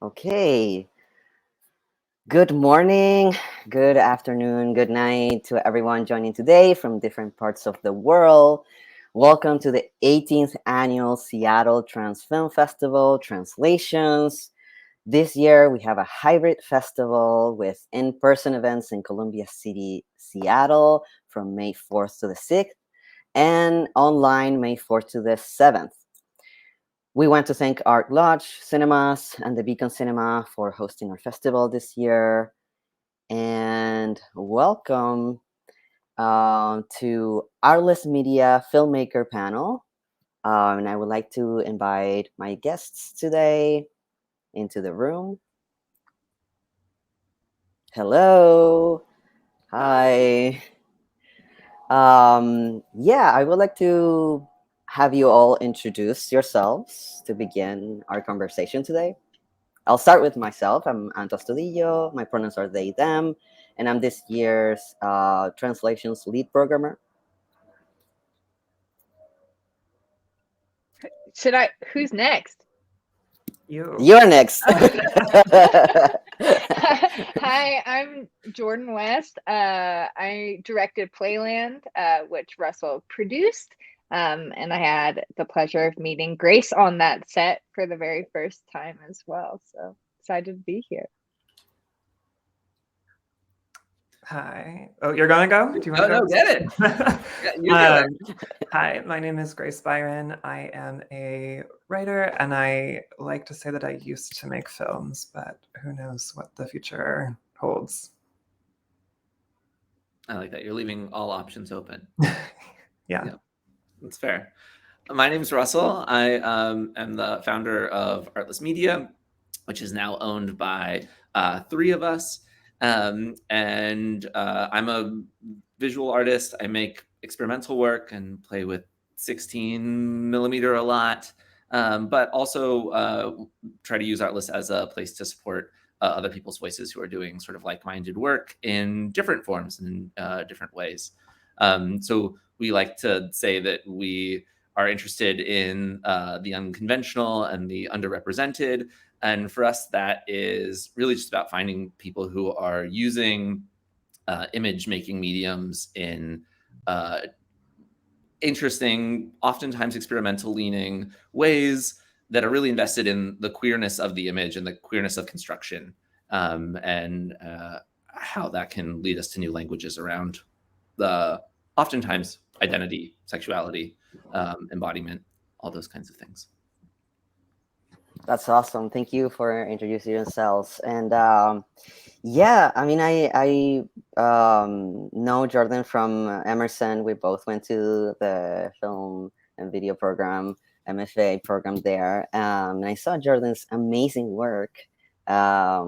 Okay. Good morning, good afternoon, good night to everyone joining today from different parts of the world. Welcome to the 18th annual Seattle Trans Film Festival Translations. This year we have a hybrid festival with in-person events in Columbia City, Seattle from May 4th to the 6th and online May 4th to the 7th. We want to thank Art Lodge Cinemas and the Beacon Cinema for hosting our festival this year. And welcome to Artless Media Filmmaker Panel. And I would like to invite my guests today into the room. Hello. Hi. I would like to have you all introduce yourselves to begin our conversation today. I'll start with myself. I'm Anto Astudillo. My pronouns are they, them, and I'm this year's translations lead programmer. Who's next? You're next. Hi, I'm Georden West. I directed PLAYLAND, which Russell produced. And I had the pleasure of meeting Grace on that set for the very first time as well. So excited to be here. Hi. Oh, you're gonna go? Do you want to go? No, get it. Hi, my name is Grace Byron. I am a writer, and I like to say that I used to make films, but who knows what the future holds. I like that. You're leaving all options open. Yeah, That's fair. My name is Russell. I am the founder of Artless Media, which is now owned by three of us. I'm a visual artist. I make experimental work and play with 16 millimeter a lot, but also try to use Artless as a place to support other people's voices who are doing sort of like-minded work in different forms and different ways. So we like to say that we are interested in the unconventional and the underrepresented. And for us, that is really just about finding people who are using image-making mediums in interesting, oftentimes experimental-leaning ways that are really invested in the queerness of the image and the queerness of construction, and how that can lead us to new languages around the oftentimes identity, sexuality, embodiment, all those kinds of things. That's awesome. Thank you for introducing yourselves. And I know Georden from Emerson. We both went to the film and video program, MFA program there. And I saw Georden's amazing work. I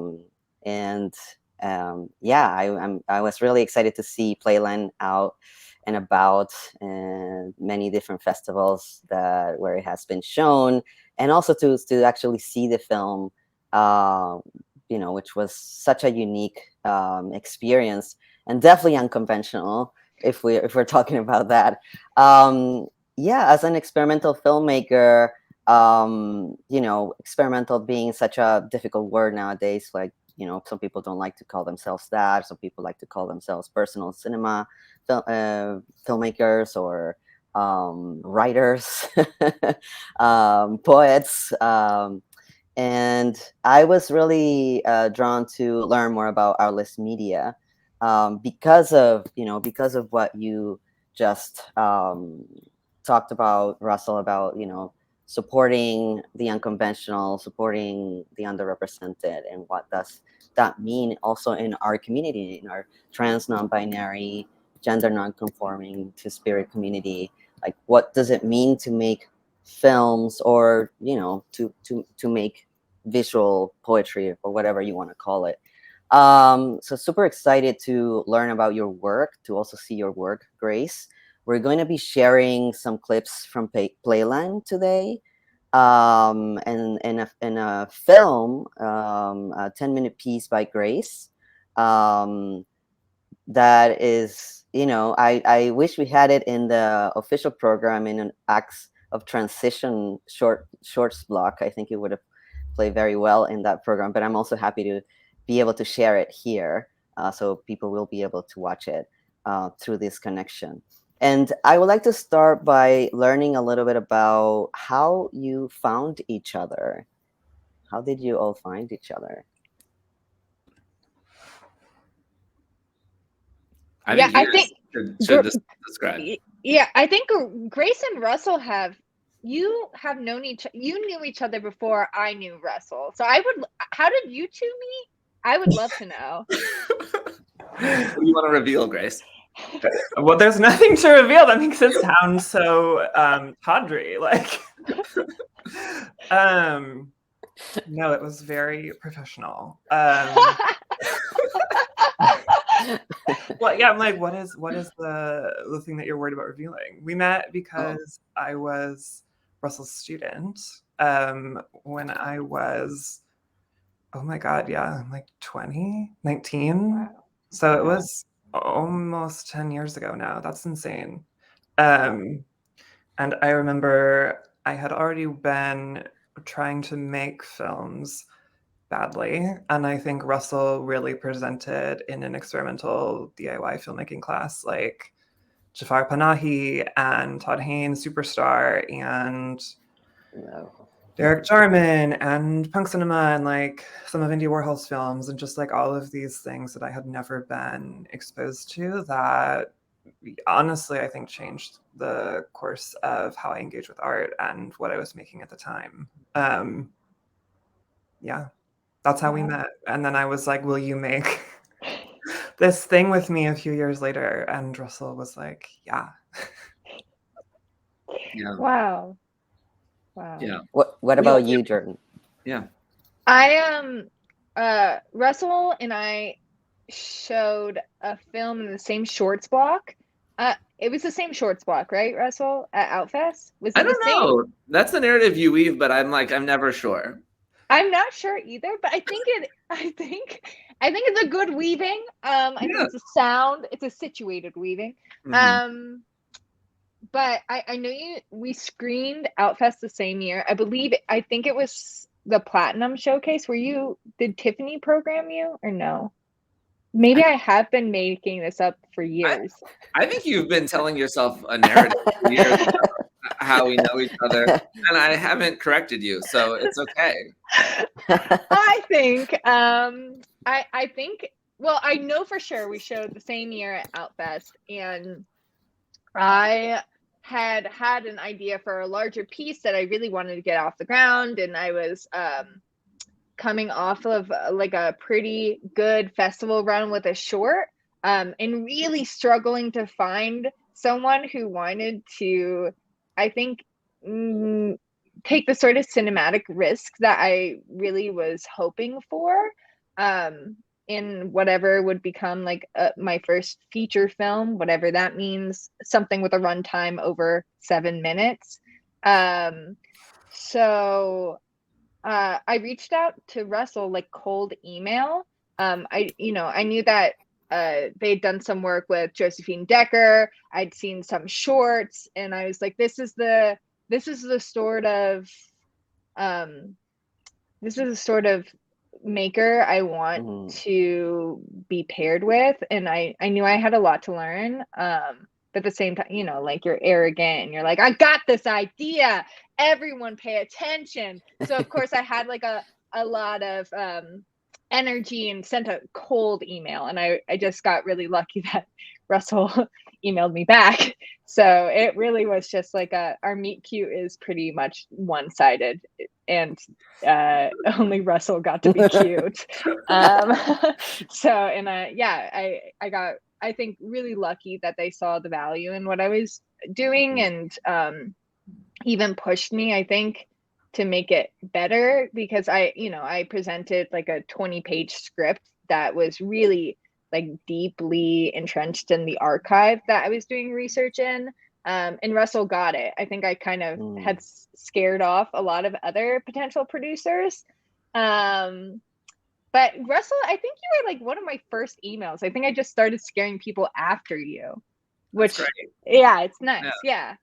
was really excited to see PLAYLAND out and about in many different festivals where it has been shown. And also to actually see the film, which was such a unique experience and definitely unconventional if we're talking about that. As an experimental filmmaker, experimental being such a difficult word nowadays. Like, some people don't like to call themselves that. Some people like to call themselves personal cinema filmmakers or writers, poets, and I was really drawn to learn more about Artless Media because of what you just talked about, Russell, about supporting the unconventional, supporting the underrepresented, and what does that mean also in our community, in our trans, non-binary, gender non-conforming, two-spirit community. Like, what does it mean to make films, or to make visual poetry, or whatever you want to call it? So super excited to learn about your work, to also see your work, Grace. We're going to be sharing some clips from PLAYLAND today, and a film, a 10-minute piece by Grace. That is, I wish we had it in the official program in an Acts of Transition shorts block. I think it would have play very well in that program, but I'm also happy to be able to share it here, so people will be able to watch it through this connection. And I would like to start by learning a little bit about how you found each other. How did you all find each other? I think should describe. Yeah, I think Grace and Russell you knew each other before I knew Russell. So how did you two meet? I would love to know. What do you want to reveal, Grace? Well, there's nothing to reveal. That makes it sound so tawdry. Like, no, it was very professional. Well, yeah, I'm like, what is the thing that you're worried about revealing? We met because I was Russell's student when I was, oh my God, yeah, I'm like 19. Wow. So it was almost 10 years ago now. That's insane. And I remember I had already been trying to make films badly, and I think Russell really presented in an experimental DIY filmmaking class, like Jafar Panahi and Todd Haynes, Superstar, and Derek Jarman, and Punk Cinema, and like some of Andy Warhol's films, and just like all of these things that I had never been exposed to, that honestly I think changed the course of how I engage with art and what I was making at the time. Yeah. That's how we met. And then I was like, will you make this thing with me a few years later? And Russell was like, yeah. Yeah. Wow. Yeah. What about you, Jordan? Yeah. Russell and I showed a film in the same shorts block. It was the same shorts block, right, Russell, at Outfest? Was it I don't know. That's the narrative you weave, but I'm never sure. I'm not sure either, but I think it's a good weaving. I think it's a sound. It's a situated weaving. Mm-hmm. But I know we screened Outfest the same year. I think it was the Platinum Showcase. Did Tiffany program you or no? Maybe I have been making this up for years. I think you've been telling yourself a narrative for years about how we know each other, and I haven't corrected you, so it's okay. I think well, I know for sure we showed the same year at Outfest, and I had an idea for a larger piece that I really wanted to get off the ground, and I was coming off of like a pretty good festival run with a short, and really struggling to find someone who wanted to, I think, take the sort of cinematic risk that I really was hoping for in whatever would become like my first feature film, whatever that means, something with a runtime over 7 minutes. So I reached out to Russell, like cold email. I knew that they'd done some work with Josephine Decker. I'd seen some shorts, and I was like, this is the sort of maker I want to be paired with. And I knew I had a lot to learn. But at the same time, like, you're arrogant and you're like, I got this idea, everyone pay attention. So of course I had like a lot of energy and sent a cold email, and I just got really lucky that Russell emailed me back. So it really was just like our meet cute is pretty much one-sided, and only Russell got to be cute. So, and I got, I think, really lucky that they saw the value in what I was doing, and even pushed me, I think, to make it better, because I presented like a 20-page script that was really like deeply entrenched in the archive that I was doing research in. And Russell got it. I think I kind of had scared off a lot of other potential producers. But Russell, I think you were like one of my first emails. I think I just started scaring people after you, which, yeah, it's nice. Yeah.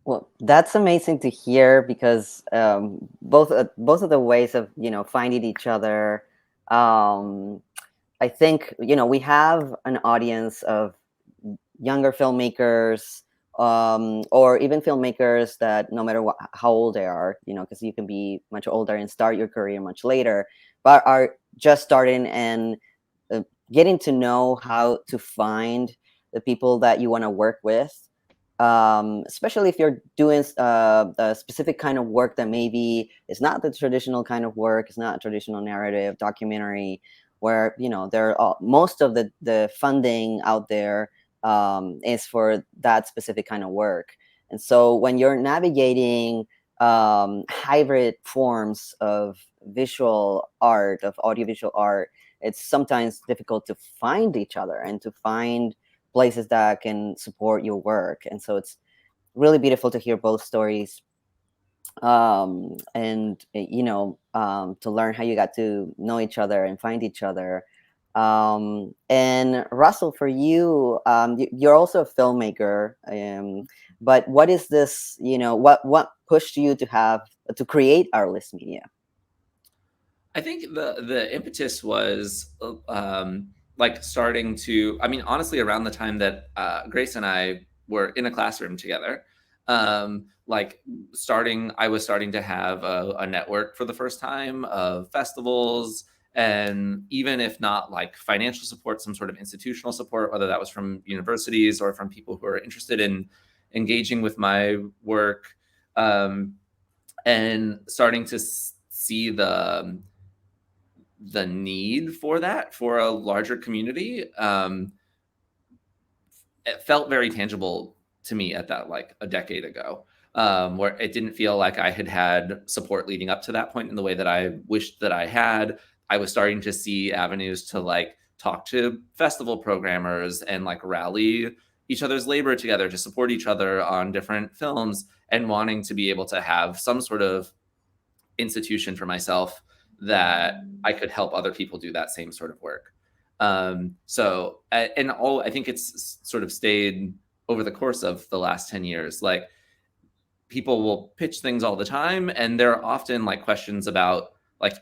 Well, that's amazing to hear because both of the ways of finding each other. I think we have an audience of younger filmmakers, or even filmmakers that no matter how old they are, because you can be much older and start your career much later, but are just starting and getting to know how to find the people that you want to work with, especially if you're doing a specific kind of work that maybe is not the traditional kind of work, it's not a traditional narrative documentary, where there are most of the funding out there is for that specific kind of work. And so when you're navigating hybrid forms of visual art, of audiovisual art, it's sometimes difficult to find each other and to find places that can support your work. And so it's really beautiful to hear both stories, and to learn how you got to know each other and find each other. And Russell, for you, you're also a filmmaker, but what is this, what pushed you to create Artless Media? I think the impetus was like starting to, I mean, honestly, around the time that Grace and I were in a classroom together, like I was starting to have a network for the first time of festivals, and even if not like financial support, some sort of institutional support, whether that was from universities or from people who are interested in engaging with my work, and starting to see the need for that for a larger community. It felt very tangible to me at that, like a decade ago, where it didn't feel like I had support leading up to that point in the way that I wished that I had. I was starting to see avenues to like talk to festival programmers and like rally each other's labor together to support each other on different films, and wanting to be able to have some sort of institution for myself that I could help other people do that same sort of work. I think it's sort of stayed over the course of the last 10 years. Like, people will pitch things all the time, and there are often like questions about like,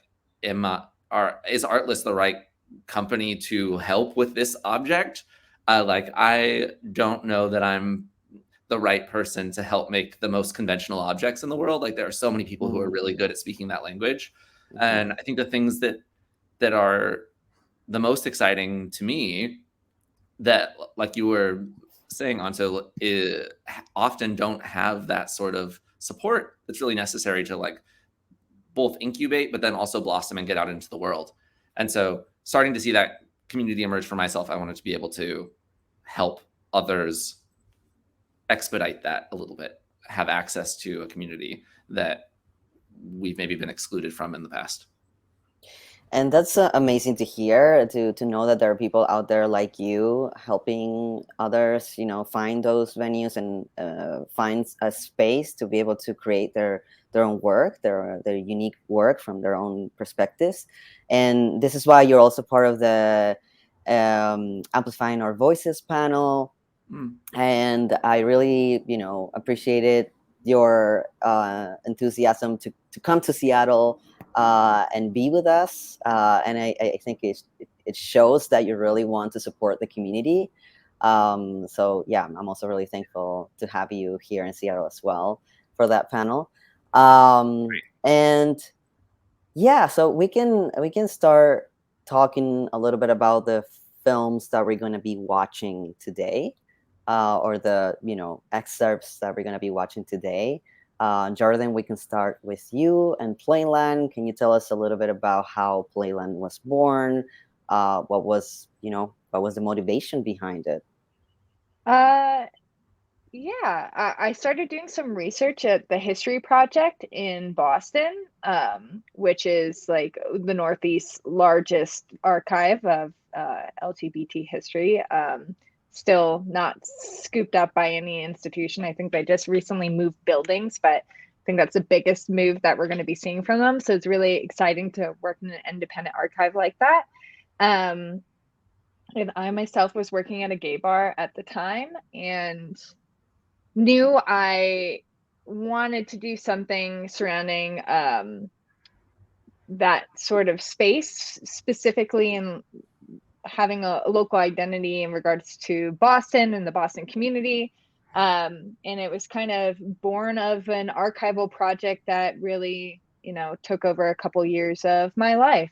is Artless the right company to help with this object? Like, I don't know that I'm the right person to help make the most conventional objects in the world. Like, there are so many people who are really good at speaking that language. And I think the things that are the most exciting to me, that, like you were saying, Anto, often don't have that sort of support that's really necessary to like both incubate, but then also blossom and get out into the world. And so starting to see that community emerge for myself, I wanted to be able to help others expedite that a little bit, have access to a community that we've maybe been excluded from in the past. And that's amazing to hear, to know that there are people out there like you helping others, find those venues and find a space to be able to create their own work, their unique work from their own perspectives. And this is why you're also part of the Amplifying Our Voices panel. And I really, appreciated your enthusiasm to come to Seattle and be with us. And I think it shows that you really want to support the community. So yeah, I'm also really thankful to have you here in Seattle as well for that panel. And yeah, so we can start talking a little bit about the films that we're going to be watching today, or the excerpts that we're going to be watching today. Georden, we can start with you and PLAYLAND. Can you tell us a little bit about how PLAYLAND was born? What was the motivation behind it? Yeah, I started doing some research at the History Project in Boston, which is like the Northeast's largest archive of LGBT history. Still not scooped up by any institution. I think they just recently moved buildings, but I think that's the biggest move that we're going to be seeing from them. So it's really exciting to work in an independent archive like that. And I myself was working at a gay bar at the time, and knew I wanted to do something surrounding that sort of space, specifically in having a local identity in regards to Boston and the Boston community. And it was kind of born of an archival project that really, took over a couple years of my life.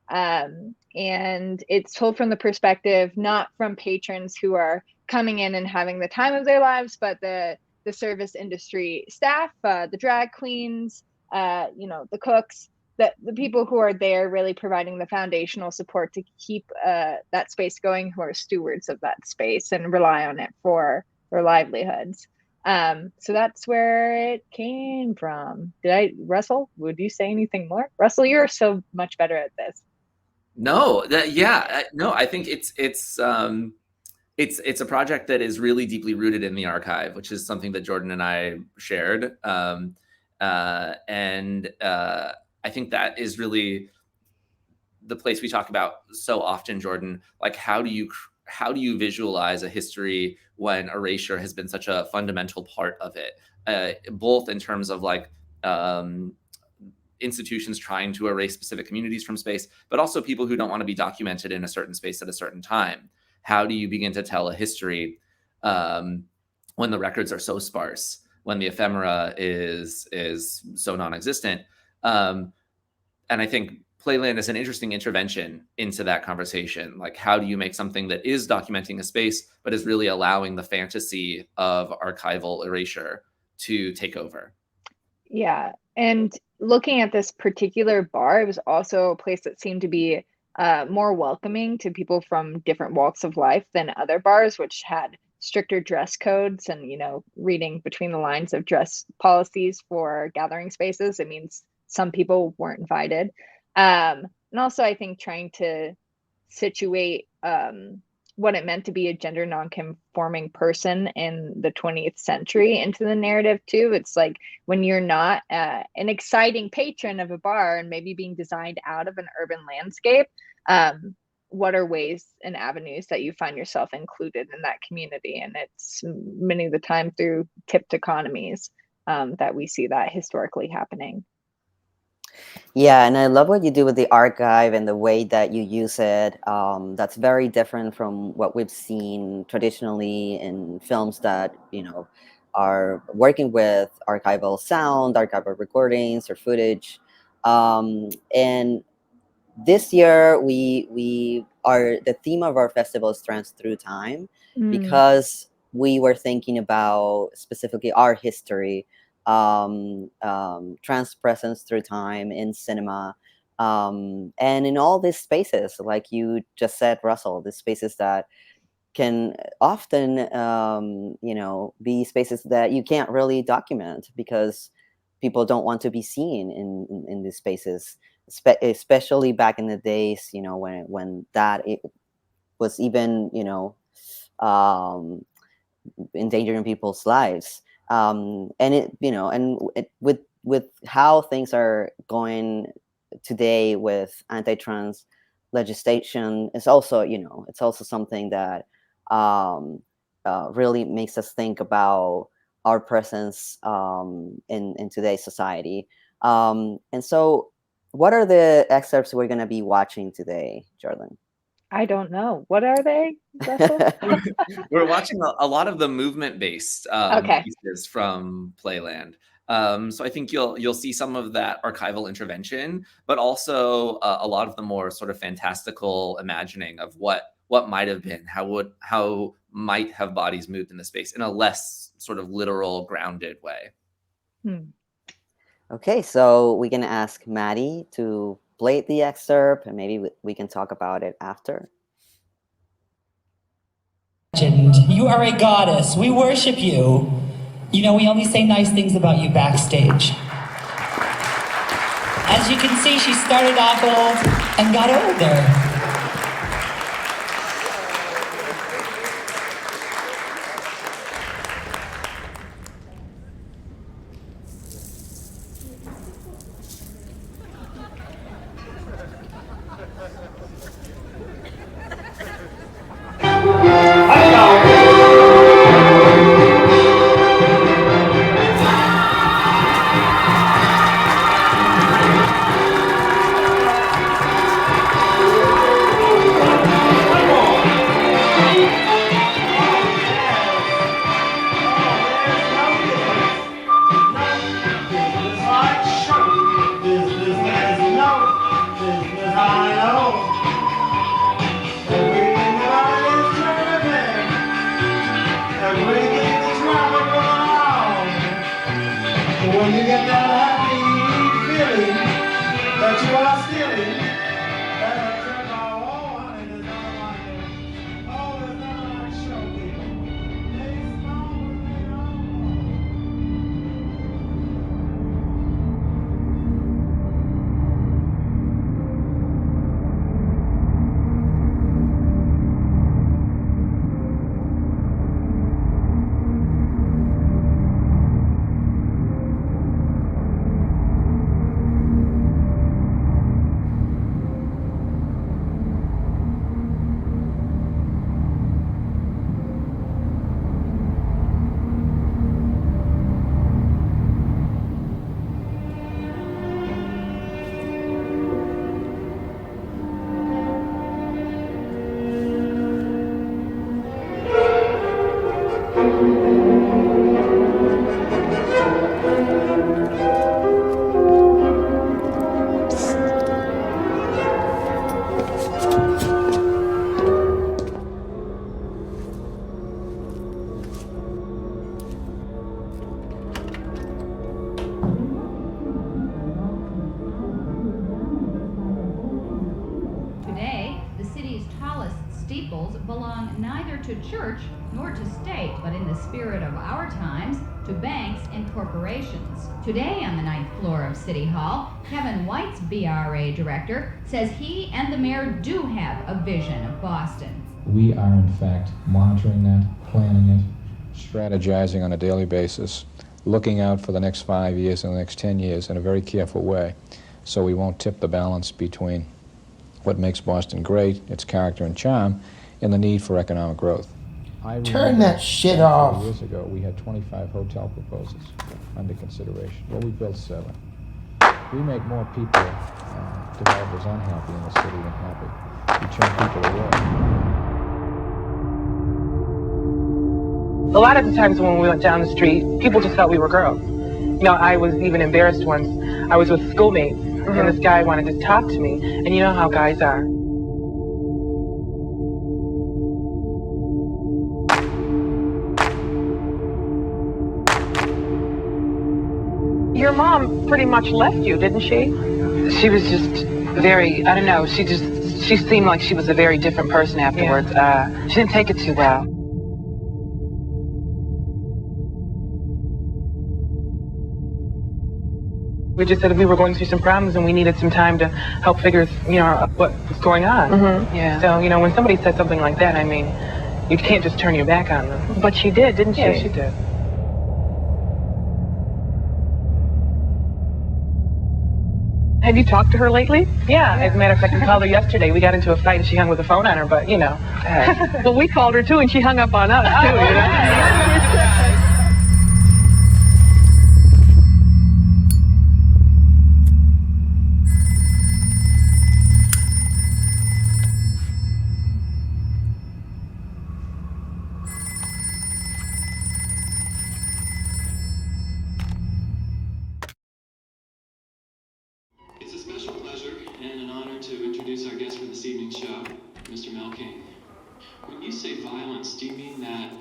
And it's told from the perspective, not from patrons who are coming in and having the time of their lives, but the service industry staff, the drag queens, the cooks, the people who are there really providing the foundational support to keep that space going, who are stewards of that space and rely on it for their livelihoods. So that's where it came from. Russell, would you say anything more? Russell, you're so much better at this. No, I think it's a project that is really deeply rooted in the archive, which is something that Jordan and I shared. I think that is really the place we talk about so often, Jordan. Like, how do you visualize a history when erasure has been such a fundamental part of it, both in terms of institutions trying to erase specific communities from space, but also people who don't want to be documented in a certain space at a certain time. How do you begin to tell a history when the records are so sparse, when the ephemera is so non-existent? And I think PLAYLAND is an interesting intervention into that conversation. Like, how do you make something that is documenting a space, but is really allowing the fantasy of archival erasure to take over? Yeah. And looking at this particular bar, it was also a place that seemed to be more welcoming to people from different walks of life than other bars, which had stricter dress codes and, reading between the lines of dress policies for gathering spaces. It means some people weren't invited. And also, I think trying to situate what it meant to be a gender non-conforming person in the 20th century into the narrative too. It's like, when you're not an exciting patron of a bar and maybe being designed out of an urban landscape, what are ways and avenues that you find yourself included in that community? And it's many of the time through tipped economies that we see that historically happening. Yeah, and I love what you do with the archive and the way that you use it. That's very different from what we've seen traditionally in films that, are working with archival sound, archival recordings or footage. And this year, the theme of our festival is Trans Through Time, because we were thinking about specifically our history, trans presence through time in cinema, and in all these spaces, like you just said, Russell, the spaces that can often, be spaces that you can't really document because people don't want to be seen in these spaces, especially back in the days, when that it was even, endangering people's lives. And with how things are going today with anti-trans legislation, it's also something that really makes us think about our presence in today's society. And so, what are the excerpts we're going to be watching today, Jordan? I don't know. What are they, Russell? We're watching a lot of the movement-based pieces from PLAYLAND. So I think you'll see some of that archival intervention, but also a lot of the more sort of fantastical imagining of what might have been, how might have bodies moved in the space in a less sort of literal, grounded way. Okay, so we can ask Maddie to play the excerpt, and maybe we can talk about it after. You are a goddess. We worship you. We only say nice things about you backstage. As you can see, she started off old and got older. labels belong neither to church nor to state, but in the spirit of our times, to banks and corporations. Today on the 9th floor of City Hall, Kevin White's BRA director says he and the mayor do have a vision of Boston. We are in fact monitoring that, planning it, strategizing on a daily basis, looking out for the next 5 years and the next 10 years in a very careful way, so we won't tip the balance between what makes Boston great, its character and charm, and the need for economic growth. Turn that shit off. Years ago, we had 25 hotel proposals under consideration. Well, we built 7. We make more people, developers, unhappy in the city than happy. We turn people away. A lot of the times when we went down the street, people just thought we were girls. You know, I was even embarrassed once. I was with schoolmates, and this guy wanted to talk to me, and you know how guys are. Your mom pretty much left you, didn't she? She was just very, I don't know, she seemed like she was a very different person afterwards. Yeah. She didn't take it too well. We just said we were going through some problems and we needed some time to help figure, you know, what was going on. Yeah. So, you know, when somebody said something like that, I mean, you can't just turn your back on them. But she did, didn't she? Yeah, she did. Have you talked to her lately? Yeah, as a matter of fact, I called her yesterday. We got into a fight and she hung with the phone on her, but, you know. Well, we called her too and she hung up on us too, you know. It's a special pleasure and an honor to introduce our guest for this evening's show, Mr. Mel King. When you say violence, do you mean that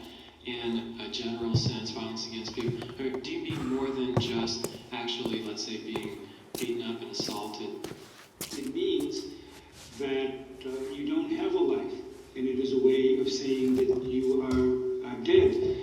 in a general sense, violence against people, or do you mean more than just actually, let's say, being beaten up and assaulted? It means that you don't have a life, and it is a way of saying that you are dead.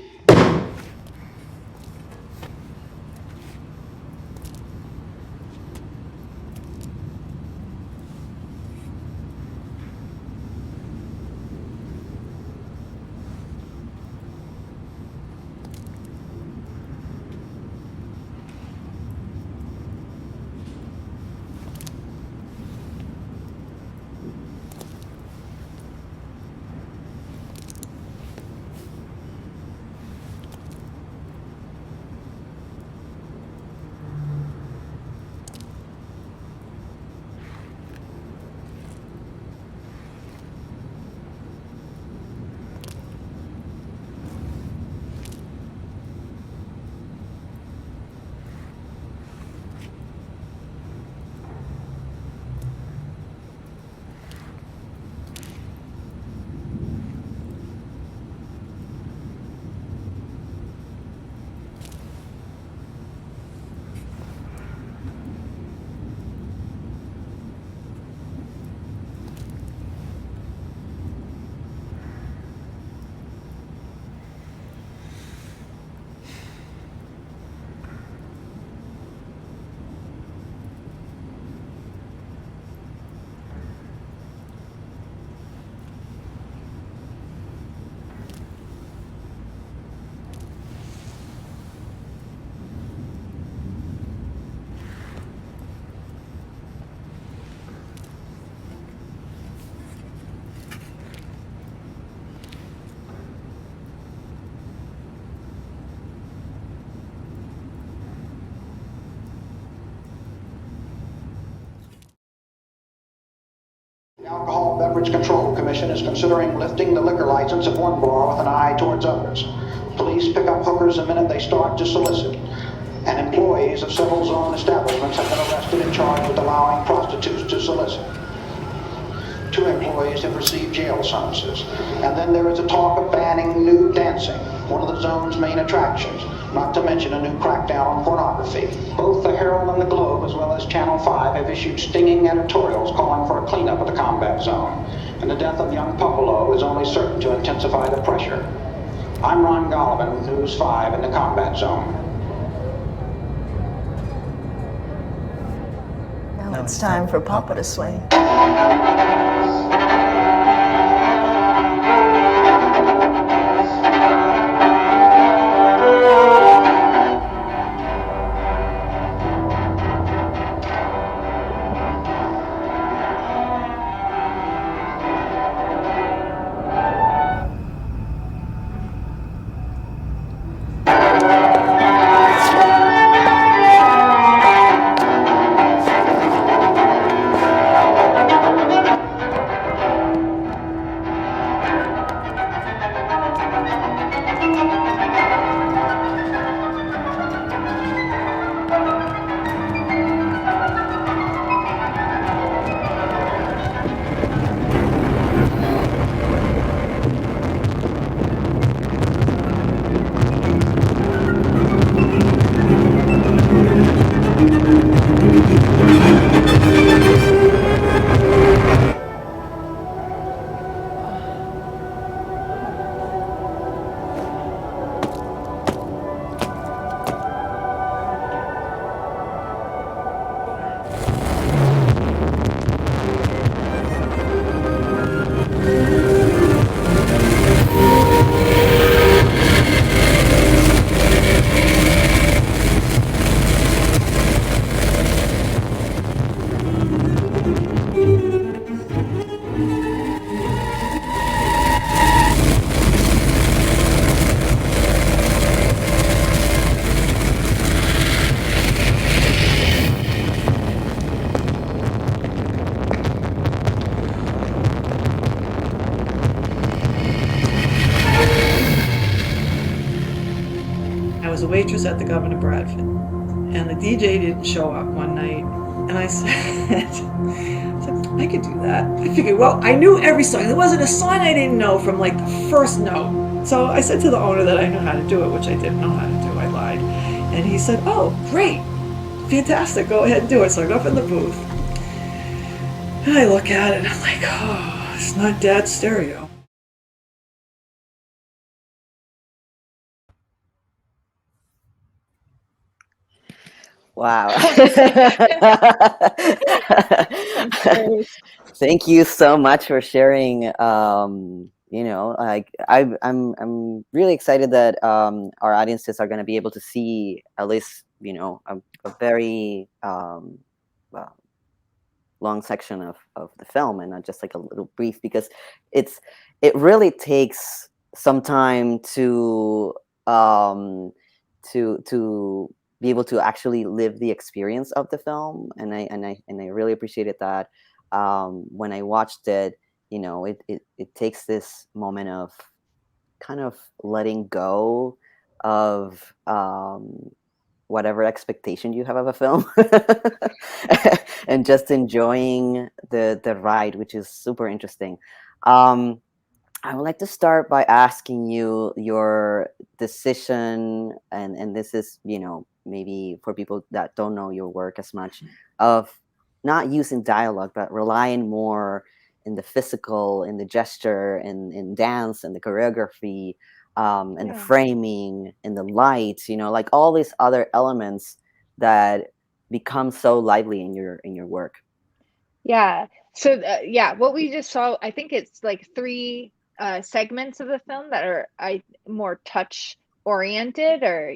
The Alcohol Beverage Control Commission is considering lifting the liquor license of one bar with an eye towards others. Police pick up hookers the minute they start to solicit, and employees of several zone establishments have been arrested and charged with allowing prostitutes to solicit. 2 employees have received jail sentences. And then there is a talk of banning nude dancing, one of the zone's main attractions, not to mention a new crackdown on pornography. Both the Herald and the Globe, as well as Channel 5, have issued stinging editorials calling for a cleanup of the combat zone. and the death of young Popolo is only certain to intensify the pressure. I'm Ron Gollivan, News 5 in the combat zone. Now it's time for Papa to swing. I was a waitress at the Governor Bradford, and the DJ didn't show up one night, and I said, I could do that. I figured, well, I knew every song. There wasn't a song I didn't know from like the first note. So I said to the owner that I knew how to do it, which I didn't know how to do. I lied. And he said, oh, great, fantastic, go ahead and do it. So I go up in the booth, and I look at it, and I'm like, oh, it's not Dad's stereo. Wow. Thank you so much for sharing. You know, like I'm really excited that our audiences are going to be able to see at least, you know, a very well, long section of the film and not just like a little brief, because it really takes some time to be able to actually live the experience of the film, and I really appreciated that. When I watched it, you know, it takes this moment of kind of letting go of whatever expectation you have of a film, and just enjoying the ride, which is super interesting. I would like to start by asking you your decision, and this is, you know, maybe for people that don't know your work as much, of not using dialogue, but relying more in the physical, in the gesture, in dance, and the choreography, and the framing, and the lights, you know, like all these other elements that become so lively in your work. Yeah. So yeah, what we just saw, I think it's like 3 segments of the film that are more touch oriented, or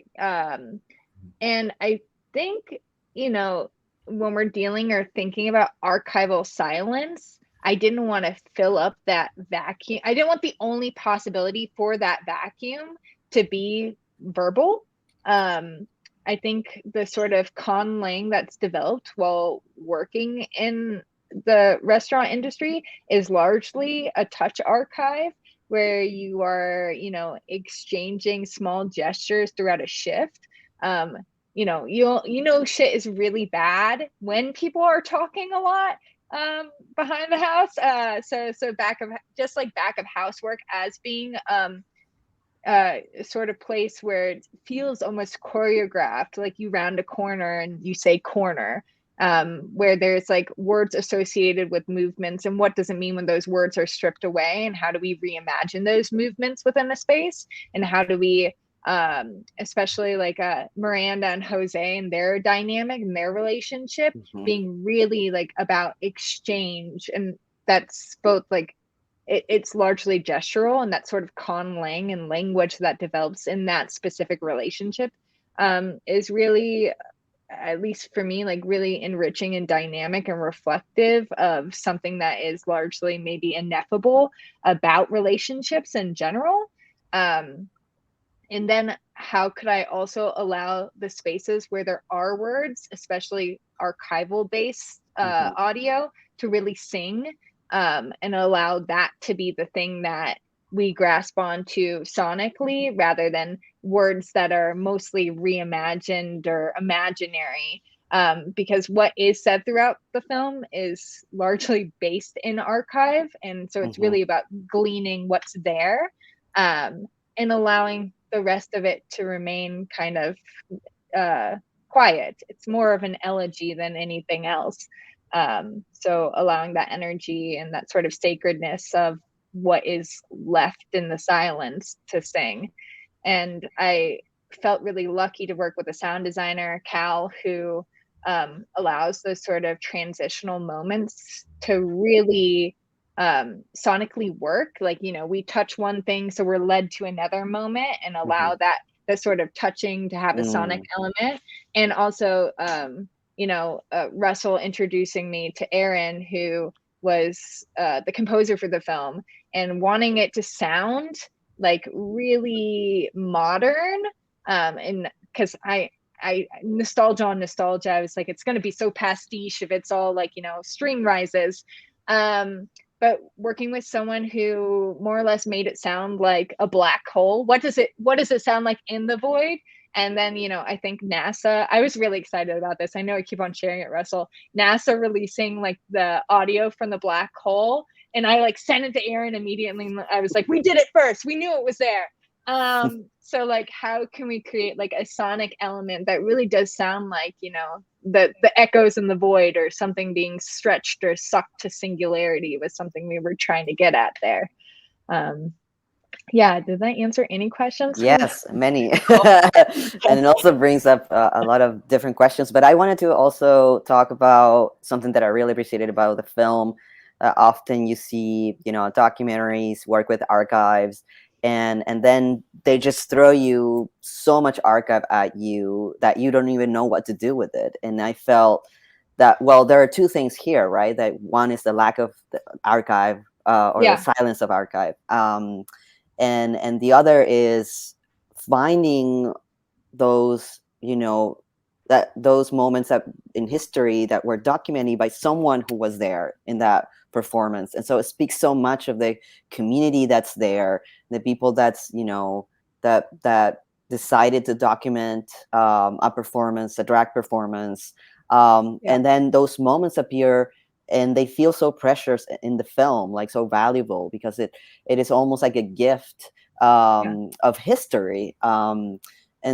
and I think, you know, when we're dealing or thinking about archival silence, I didn't want to fill up that vacuum. I didn't want the only possibility for that vacuum to be verbal. I think the sort of conlang that's developed while working in the restaurant industry is largely a touch archive, where you are, you know, exchanging small gestures throughout a shift. You know, shit is really bad when people are talking a lot behind the house. So back of house work as being sort of place where it feels almost choreographed, like you round a corner and you say corner. where there's like words associated with movements, and what does it mean when those words are stripped away, and how do we reimagine those movements within a space, and how do we especially like Miranda and Jose and their dynamic and their relationship being really like about exchange, and that's both like it's largely gestural, and that sort of conlang and language that develops in that specific relationship is really, at least for me, like really enriching and dynamic and reflective of something that is largely maybe ineffable about relationships in general. And then how could I also allow the spaces where there are words, especially archival based audio, to really sing, and allow that to be the thing that we grasp onto sonically, rather than words that are mostly reimagined or imaginary. Because what is said throughout the film is largely based in archive. And so it's really about gleaning what's there, and allowing the rest of it to remain kind of quiet. It's more of an elegy than anything else. So allowing that energy and that sort of sacredness of what is left in the silence to sing. And I felt really lucky to work with a sound designer, Cal, who allows those sort of transitional moments to really sonically work. Like, you know, we touch one thing, so we're led to another moment, and allow that the sort of touching to have a sonic element. And also, you know, Russell introducing me to Aaron, who was the composer for the film, and wanting it to sound like really modern. And because I nostalgia on nostalgia, I was like, it's going to be so pastiche if it's all like, you know, string rises. But working with someone who more or less made it sound like a black hole. What does it sound like in the void? And then, you know, I think NASA, I was really excited about this. I know I keep on sharing it, Russell. NASA releasing like the audio from the black hole. And I like sent it to Aaron immediately. And I was like, we did it first. We knew it was there. So like, how can we create like a sonic element that really does sound like, you know, the echoes in the void, or something being stretched or sucked to singularity was something we were trying to get at there. Yeah, did that answer any questions? Yes, many. And it also brings up a lot of different questions. But I wanted to also talk about something that I really appreciated about the film. Often you see, you know, documentaries work with archives, and then they just throw you so much archive at you that you don't even know what to do with it. And I felt that, well, there are two things here, right? That one is the lack of the archive, or the silence of archive. And the other is finding those, you know, that those moments that in history that were documented by someone who was there in that performance. And so it speaks so much of the community that's there, the people that's, you know, that decided to document a performance, a drag performance. And then those moments appear, and they feel so precious in the film, like so valuable, because it is almost like a gift of history. And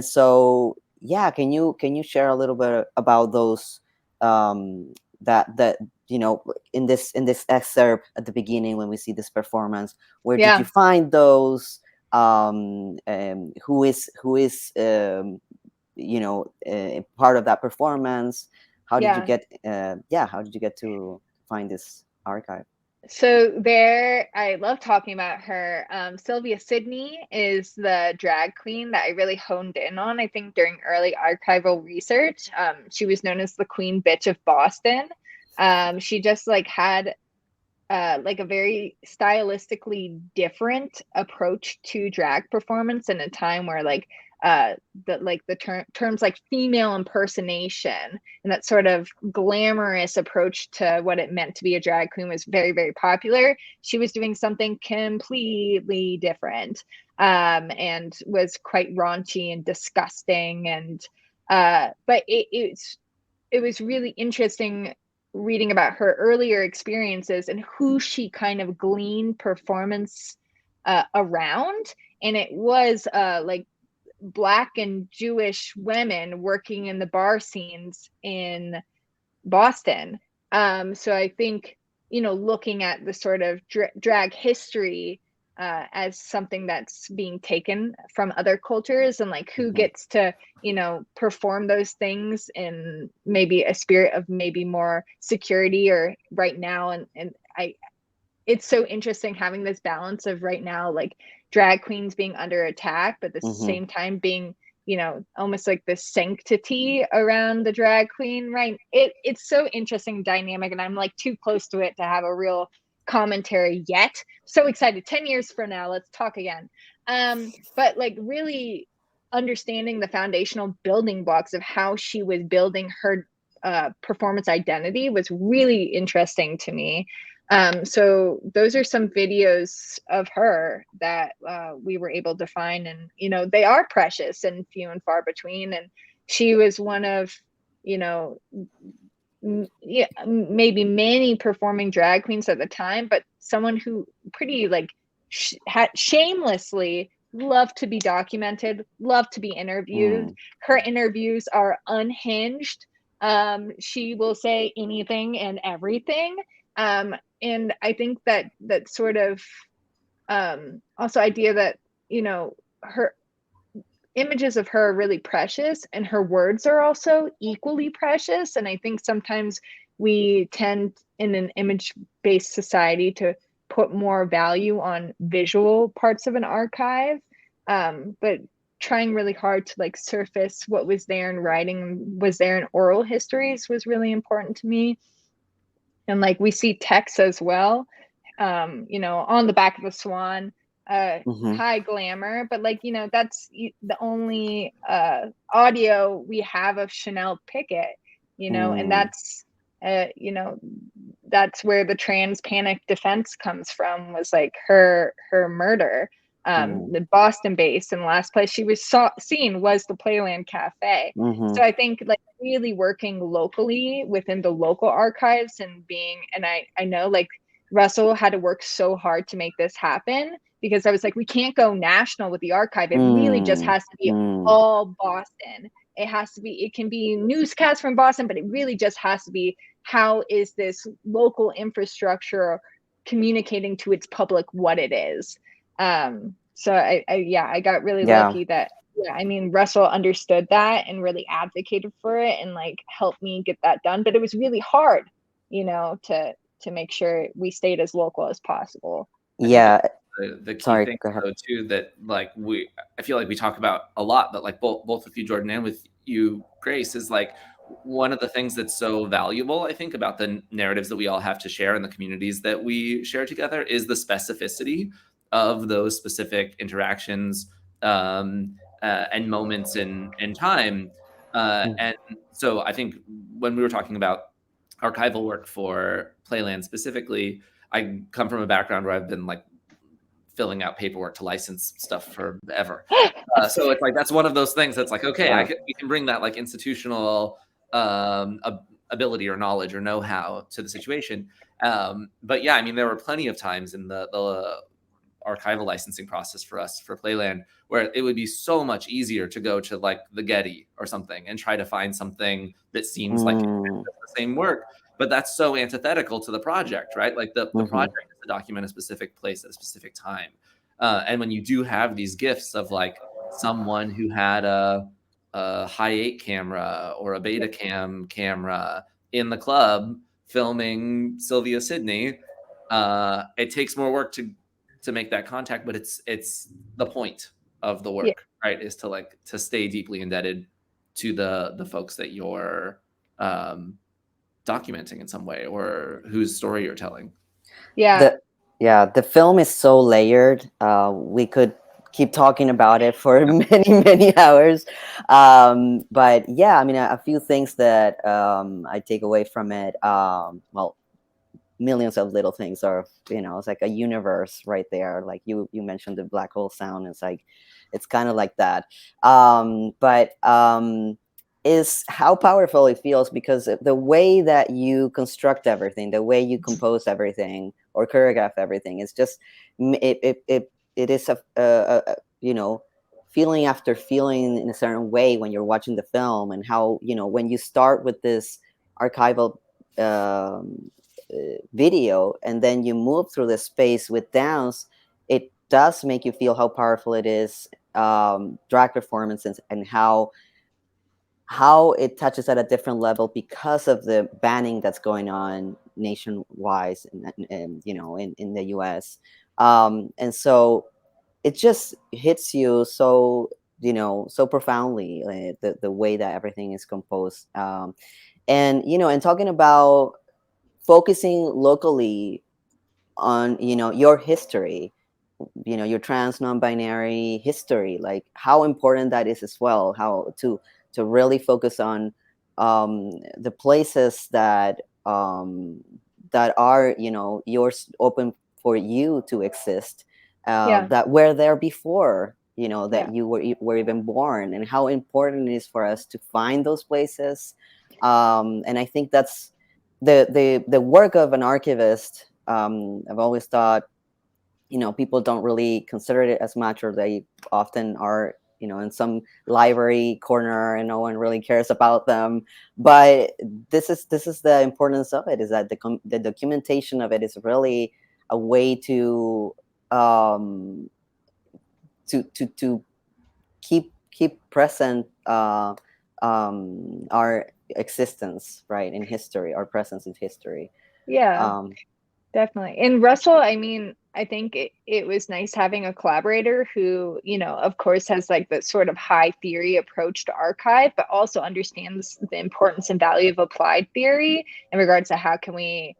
so, yeah, can you share a little bit about those, that you know, in this excerpt at the beginning when we see this performance, where did you find those? Who is you know, part of that performance? How did you get how did you get to find this archive? So there, I love talking about her. Sylvia Sidney is the drag queen that I really honed in on, I think, during early archival research. She was known as the Queen Bitch of Boston. She just like had like a very stylistically different approach to drag performance in a time where like the terms like female impersonation and that sort of glamorous approach to what it meant to be a drag queen was very, very popular. She was doing something completely different, and was quite raunchy and disgusting. And but it was really interesting reading about her earlier experiences and who she kind of gleaned performance around. And it was like Black and Jewish women working in the bar scenes in Boston. So I think, you know, looking at the sort of drag history as something that's being taken from other cultures, and like who gets to, you know, perform those things in maybe a spirit of maybe more security or right now. And it's so interesting having this balance of right now, like drag queens being under attack, but at the same time being, you know, almost like the sanctity around the drag queen, right? It's so interesting dynamic, and I'm like too close to it to have a real commentary yet. So excited. 10 years from now, let's talk again. But like really understanding the foundational building blocks of how she was building her performance identity was really interesting to me. So those are some videos of her that we were able to find, and you know, they are precious and few and far between, and she was one of, you know, maybe many performing drag queens at the time, but someone who pretty like had shamelessly loved to be documented, loved to be interviewed. Her interviews are unhinged. She will say anything and everything. And I think that sort of also idea that, you know, her images of her are really precious, and her words are also equally precious. And I think sometimes we tend in an image-based society to put more value on visual parts of an archive, but trying really hard to like surface what was there in writing, was there in oral histories, was really important to me. And like we see text as well, you know, on the back of the swan, high glamour, but like, you know, that's the only audio we have of Chanel Pickett, you know, and that's you know, that's where the trans panic defense comes from, was like her murder. The Boston based, and the last place she was seen was the Playland Cafe. So I think like really working locally within the local archives and being, and I know like Russell had to work so hard to make this happen, because I was like, we can't go national with the archive. It really just has to be all Boston. It has to be, it can be newscasts from Boston, but it really just has to be, how is this local infrastructure communicating to its public what it is? So I got really lucky that, I mean, Russell understood that and really advocated for it and like helped me get that done. But it was really hard, you know, to make sure we stayed as local as possible. Yeah. The key thing though too, that like I feel like we talk about a lot, but like both with you, Jordan, and with you, Grace, is like one of the things that's so valuable, I think, about the narratives that we all have to share in the communities that we share together is the specificity of those specific interactions and moments in time. And so I think when we were talking about archival work for Playland specifically, I come from a background where I've been like filling out paperwork to license stuff forever. So it's like, that's one of those things that's like, okay, we can bring that like institutional ability or knowledge or know-how to the situation. But yeah, I mean, there were plenty of times in the archival licensing process for us for Playland where it would be so much easier to go to like the Getty or something and try to find something that seems like the same work. But that's so antithetical to the project, right? Like the project is to document a specific place at a specific time. And when you do have these gifts of like someone who had a high 8 camera or a Betacam camera in the club filming Sylvia Sidney, it takes more work to make that contact, but it's the point of the work, right? Is to stay deeply indebted to the folks that you're documenting in some way or whose story you're telling. The film is so layered. We could keep talking about it for many hours. But yeah, I mean, a few things that I take away from it. Well, millions of little things are, you know, it's like a universe right there. Like you mentioned the black hole sound. It's like, it's kind of like that. But is how powerful it feels, because the way that you construct everything, the way you compose everything or choreograph everything, is just it is a you know, feeling after feeling in a certain way when you're watching the film. And how, you know, when you start with this archival video, and then you move through the space with downs, it does make you feel how powerful it is, drag performances, and how it touches at a different level because of the banning that's going on nationwide, and you know, in the US. And so it just hits you so, you know, so profoundly, the way that everything is composed. And you know, and talking about focusing locally on, you know, your history, you know, your trans non-binary history, like how important that is as well, how to really focus on the places that that are, you know, yours, open for you to exist, that were there before, you know, that you were even born, and how important it is for us to find those places. And I think that's the work of an archivist. I've always thought, you know, people don't really consider it as much, or they often are, you know, in some library corner and no one really cares about them. But this is the importance of it, is that the documentation of it is really a way to keep present our existence, right, in history, our presence in history. Definitely. And Russell, I mean, I think it was nice having a collaborator who, you know, of course, has like the sort of high theory approach to archive, but also understands the importance and value of applied theory in regards to how can we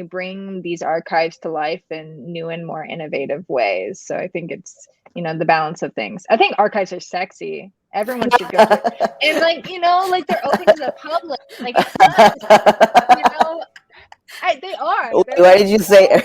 bring these archives to life in new and more innovative ways. So I think it's, you know, the balance of things. I think archives are sexy. Everyone should go to it. And like, you know, like they're open to the public. Like it's not just, you know, they are. Why did you say?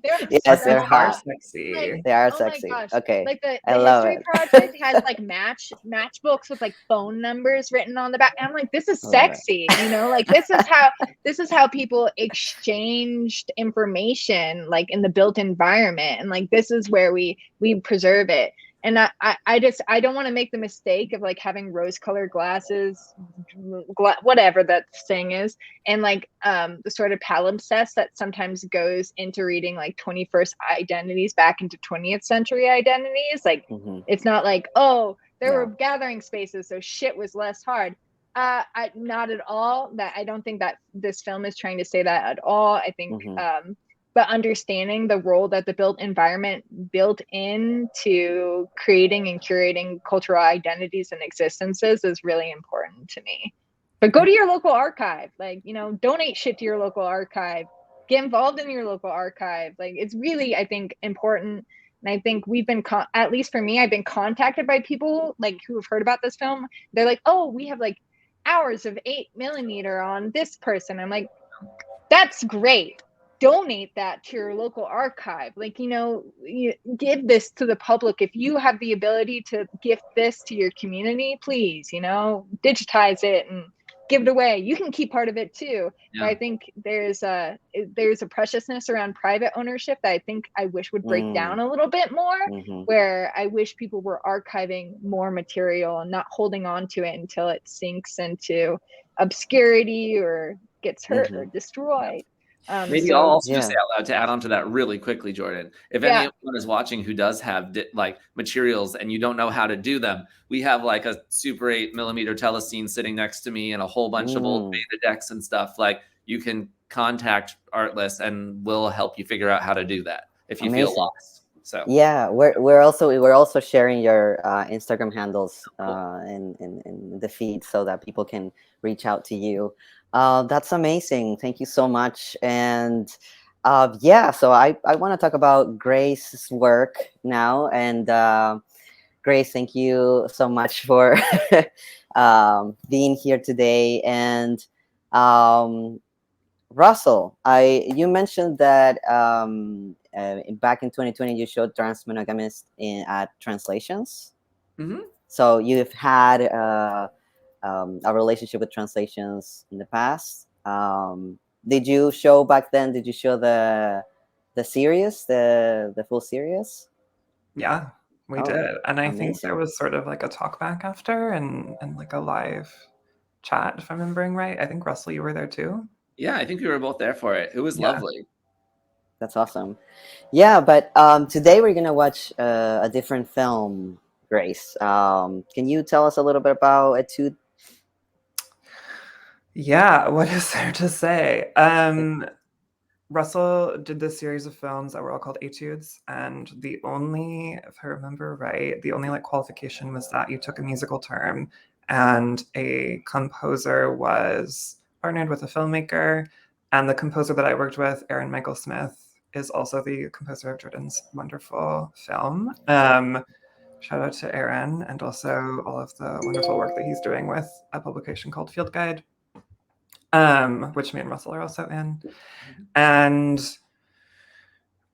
They're yes, they're hot. Sexy. Like, they are oh sexy. My gosh. Okay, like the I love history it. project has like matchbooks with like phone numbers written on the back. And I'm like, this is sexy. You know, like this is how people exchanged information, like in the built environment, and like this is where we preserve it. And I don't want to make the mistake of like having rose-colored glasses, whatever that thing is, and like the sort of palimpsest that sometimes goes into reading like 21st identities back into 20th century identities. Like it's not like, oh, there were gathering spaces, so shit was less hard. Not at all. That I don't think that this film is trying to say that at all. I think but understanding the role that the built environment built into creating and curating cultural identities and existences is really important to me. But go to your local archive, like, you know, donate shit to your local archive, get involved in your local archive. Like, it's really, I think, important. And I think we've been, at least for me, I've been contacted by people like who have heard about this film. They're like, oh, we have like hours of 8mm on this person. I'm like, that's great. Donate that to your local archive. Like, you know, give this to the public. If you have the ability to gift this to your community, please, you know, digitize it and give it away. You can keep part of it too. But I think there's a preciousness around private ownership that I think I wish would break down a little bit more, where I wish people were archiving more material and not holding on to it until it sinks into obscurity or gets hurt or destroyed. Maybe I'll also just say out loud to add on to that really quickly, Georden. If anyone is watching who does have like materials and you don't know how to do them, we have like a Super 8mm telescene sitting next to me and a whole bunch of old beta decks and stuff. Like you can contact Artless and we'll help you figure out how to do that if you feel lost. So yeah, we're also sharing your Instagram handles in the feed so that people can reach out to you. That's amazing. Thank you so much. And so I want to talk about Grace's work now. And Grace, thank you so much for being here today. And Russell, you mentioned that back in 2020 you showed Trans Monogamist at Translations. So you've had a relationship with Translations in the past. Did you show back then? Did you show the series, the full series? Yeah, we did, and I think amazing. there was sort of like a talk back after and like a live chat, if I'm remembering right. I think Russell, you were there too. Yeah, I think we were both there for it. It was lovely. That's awesome. Yeah, but today we're gonna watch a different film, Grace. Can you tell us a little bit about Etude? Yeah, what is there to say? Russell did this series of films that were all called Etudes, and the only, if I remember right, the only like qualification was that you took a musical term and a composer was partnered with a filmmaker, and the composer that I worked with, Aaron Michael Smith, is also the composer of Jordan's wonderful film. Shout out to Aaron, and also all of the wonderful work that he's doing with a publication called Field Guide, which me and Russell are also in. And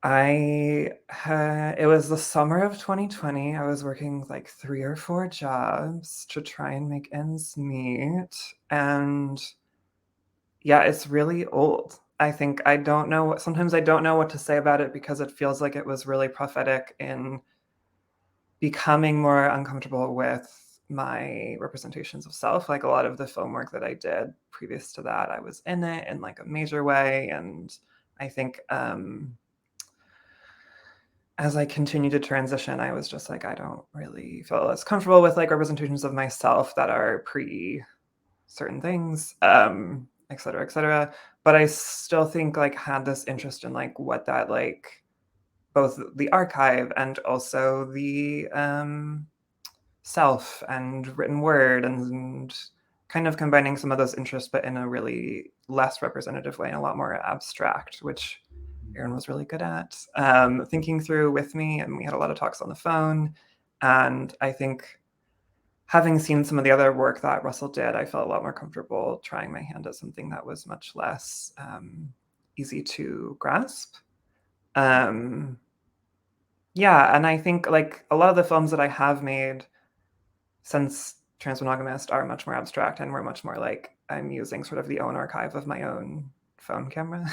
it was the summer of 2020. I was working like 3 or 4 jobs to try and make ends meet. And yeah, it's really old. I think sometimes I don't know what to say about it, because it feels like it was really prophetic in becoming more uncomfortable with my representations of self. Like a lot of the film work that I did previous to that, I was in it in like a major way. And I think as I continued to transition, I was just like, I don't really feel as comfortable with like representations of myself that are pre certain things, et cetera, et cetera. But I still think like had this interest in like what that like both the archive and also the self and written word, and kind of combining some of those interests, but in a really less representative way and a lot more abstract, which Aaron was really good at thinking through with me. And we had a lot of talks on the phone. And I think having seen some of the other work that Russell did, I felt a lot more comfortable trying my hand at something that was much less easy to grasp. Yeah, and I think like a lot of the films that I have made since Trans Monogamist are much more abstract, and we're much more like I'm using sort of the own archive of my own phone camera,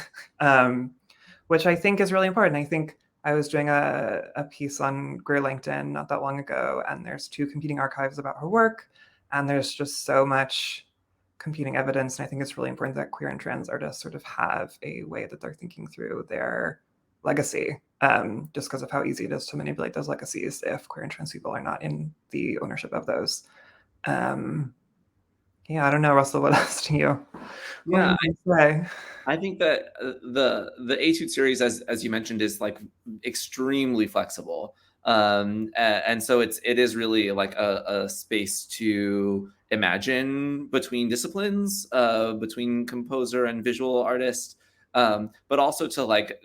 which I think is really important. I think I was doing a piece on Greer Langton not that long ago, and there's 2 competing archives about her work, and there's just so much competing evidence. And I think it's really important that queer and trans artists sort of have a way that they're thinking through their legacy, just because of how easy it is to manipulate those legacies if queer and trans people are not in the ownership of those. Yeah, I don't know, Russell, what else do you say? I think that the Etude series, as you mentioned, is like extremely flexible, and so it is really like a space to imagine between disciplines, between composer and visual artist, but also to like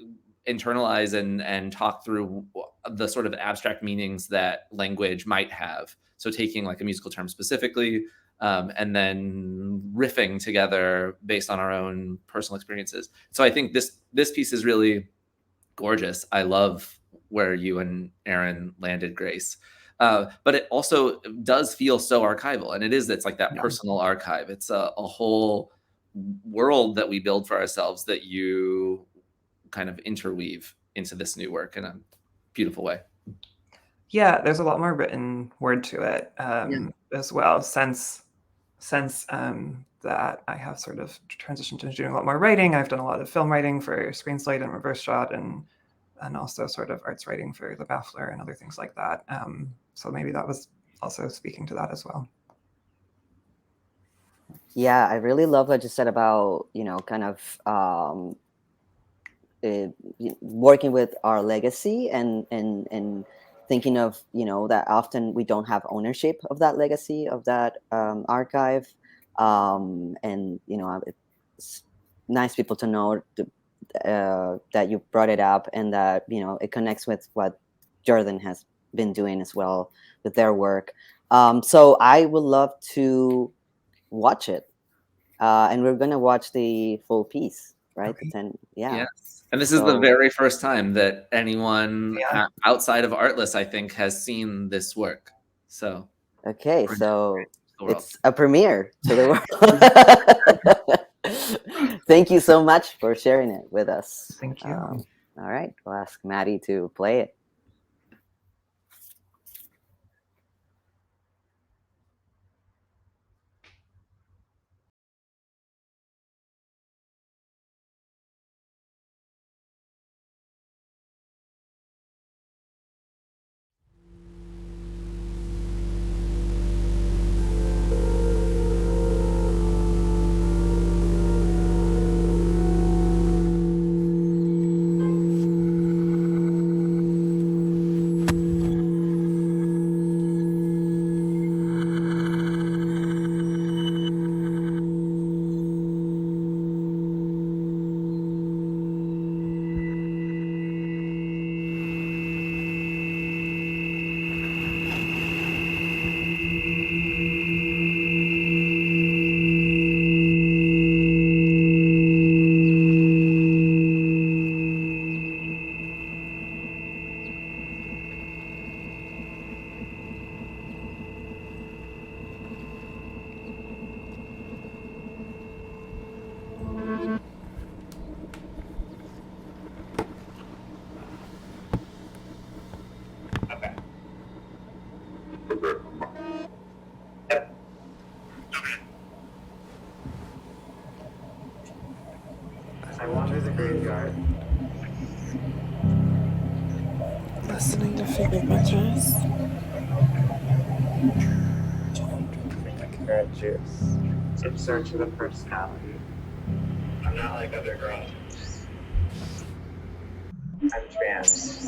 internalize and talk through the sort of abstract meanings that language might have. So taking like a musical term specifically, and then riffing together based on our own personal experiences. So I think this piece is really gorgeous. I love where you and Aaron landed, Grace. But it also does feel so archival, and it's like that personal archive. It's a whole world that we build for ourselves that you kind of interweave into this new work in a beautiful way. Yeah, there's a lot more written word to it as well, since that I have sort of transitioned to doing a lot more writing. I've done a lot of film writing for Screen Slate and Reverse Shot, and also sort of arts writing for the Baffler and other things like that. So maybe that was also speaking to that as well. Yeah, I really love what you said about, kind of working with our legacy and thinking of, that often we don't have ownership of that legacy, of that archive. And, it's nice people to know that you brought it up, and that, it connects with what Georden has been doing as well with their work. So I would love to watch it. And we're going to watch the full piece, right? Okay. Yes. And this is the very first time that anyone outside of Artless, I think, has seen this work. So okay, so it's a premiere to the world. Thank you so much for sharing it with us. Thank you. All right, we'll ask Maddie to play it. Listening to figure pictures. Drinking my carrot juice. In search of a personality. I'm not like other girls. I'm trans.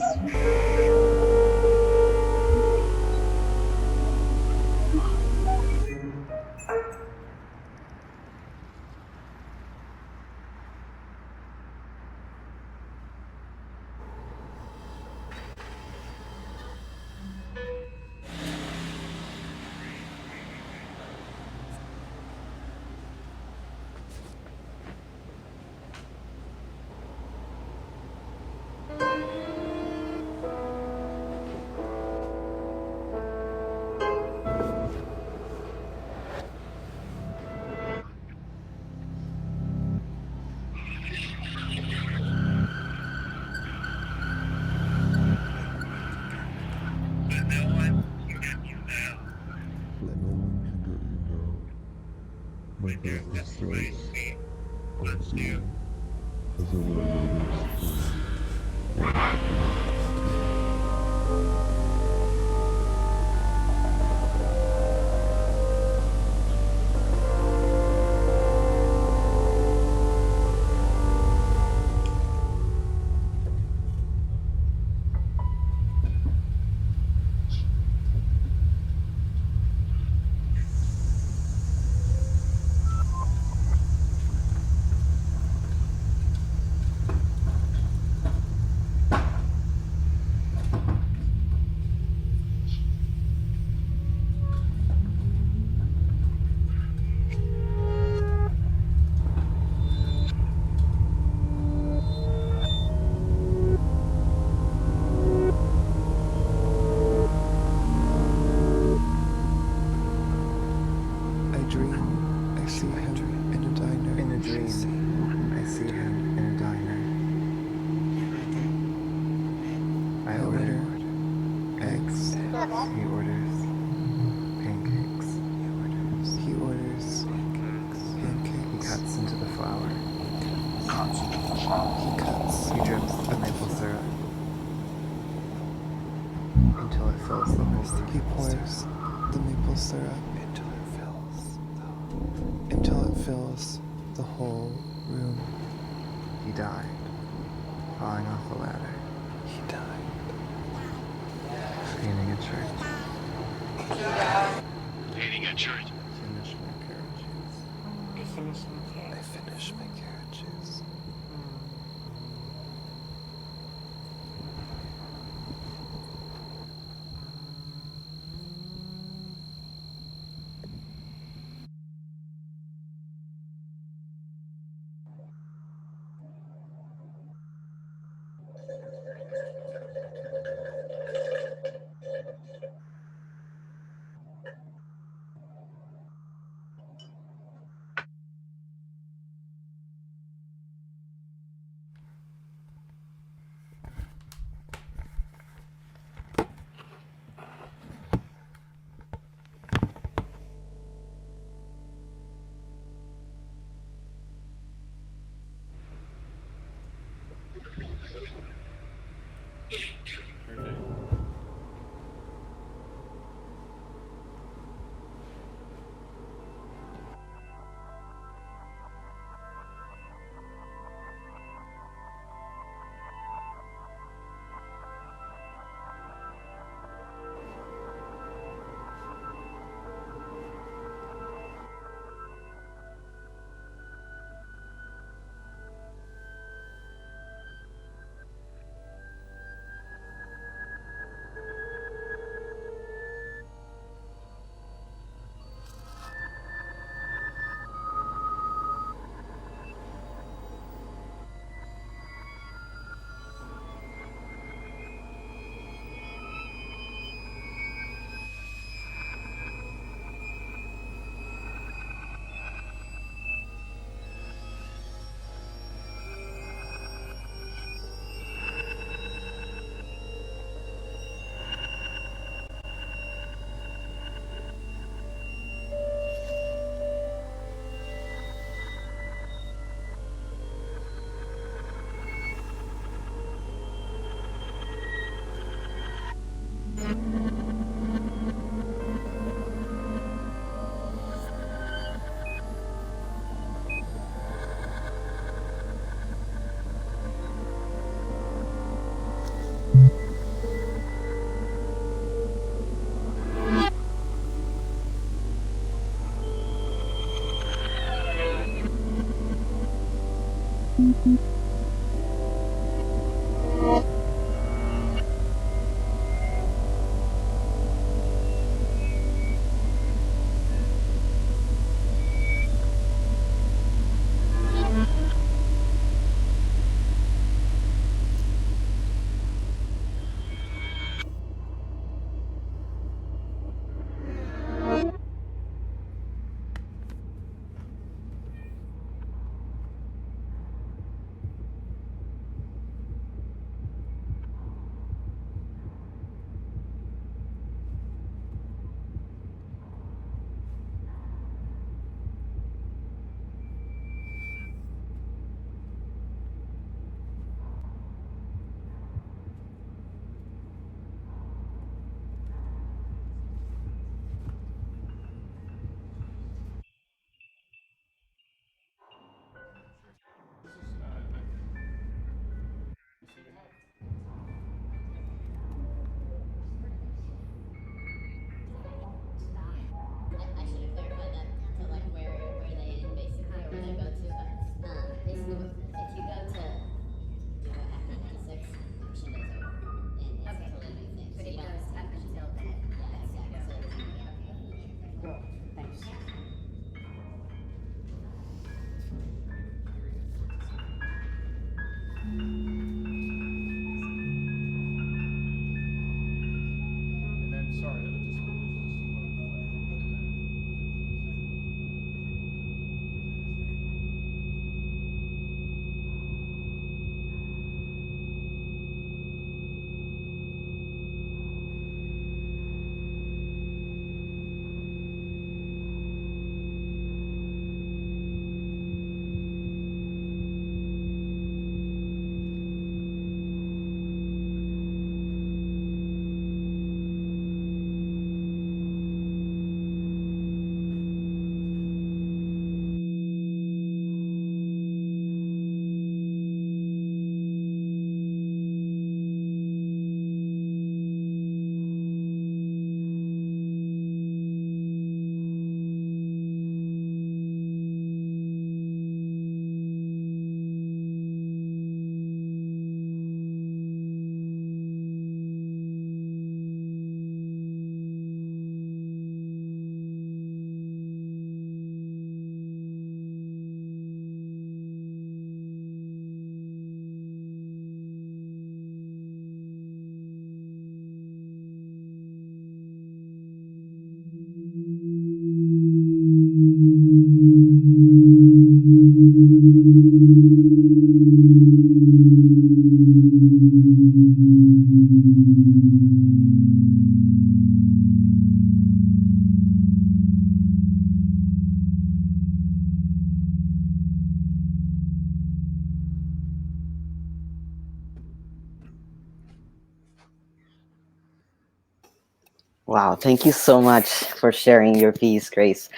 Wow, thank you so much for sharing your piece, Grace.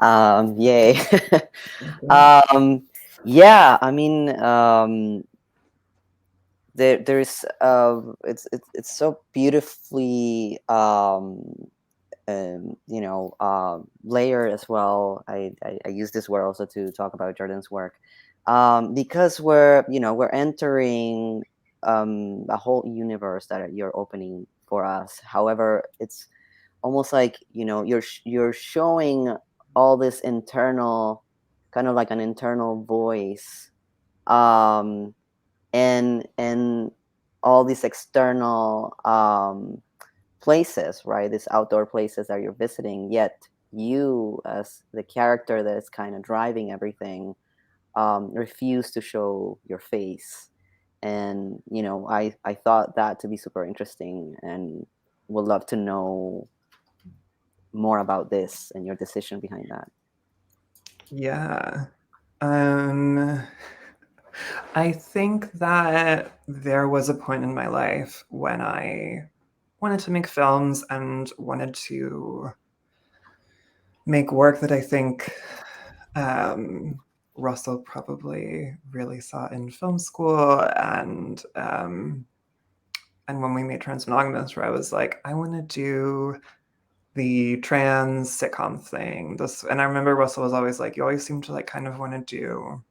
Yay. Yeah, I mean, there's it's so beautifully layered as well. I use this word also to talk about Jordan's work, because we're entering a whole universe that you're opening for us. However, it's almost like you're showing all this internal, kind of like an internal voice, and all these external places, right? These outdoor places that you're visiting, yet you as the character that is kind of driving everything refuse to show your face. And I thought that to be super interesting, and would love to know more about this and your decision behind that. Yeah. I think that there was a point in my life when I wanted to make films and wanted to make work that I think Russell probably really saw in film school, and when we made Trans Monogamist, where I was like, I want to do the trans sitcom thing. And I remember Russell was always like, you always seem to like kind of want to do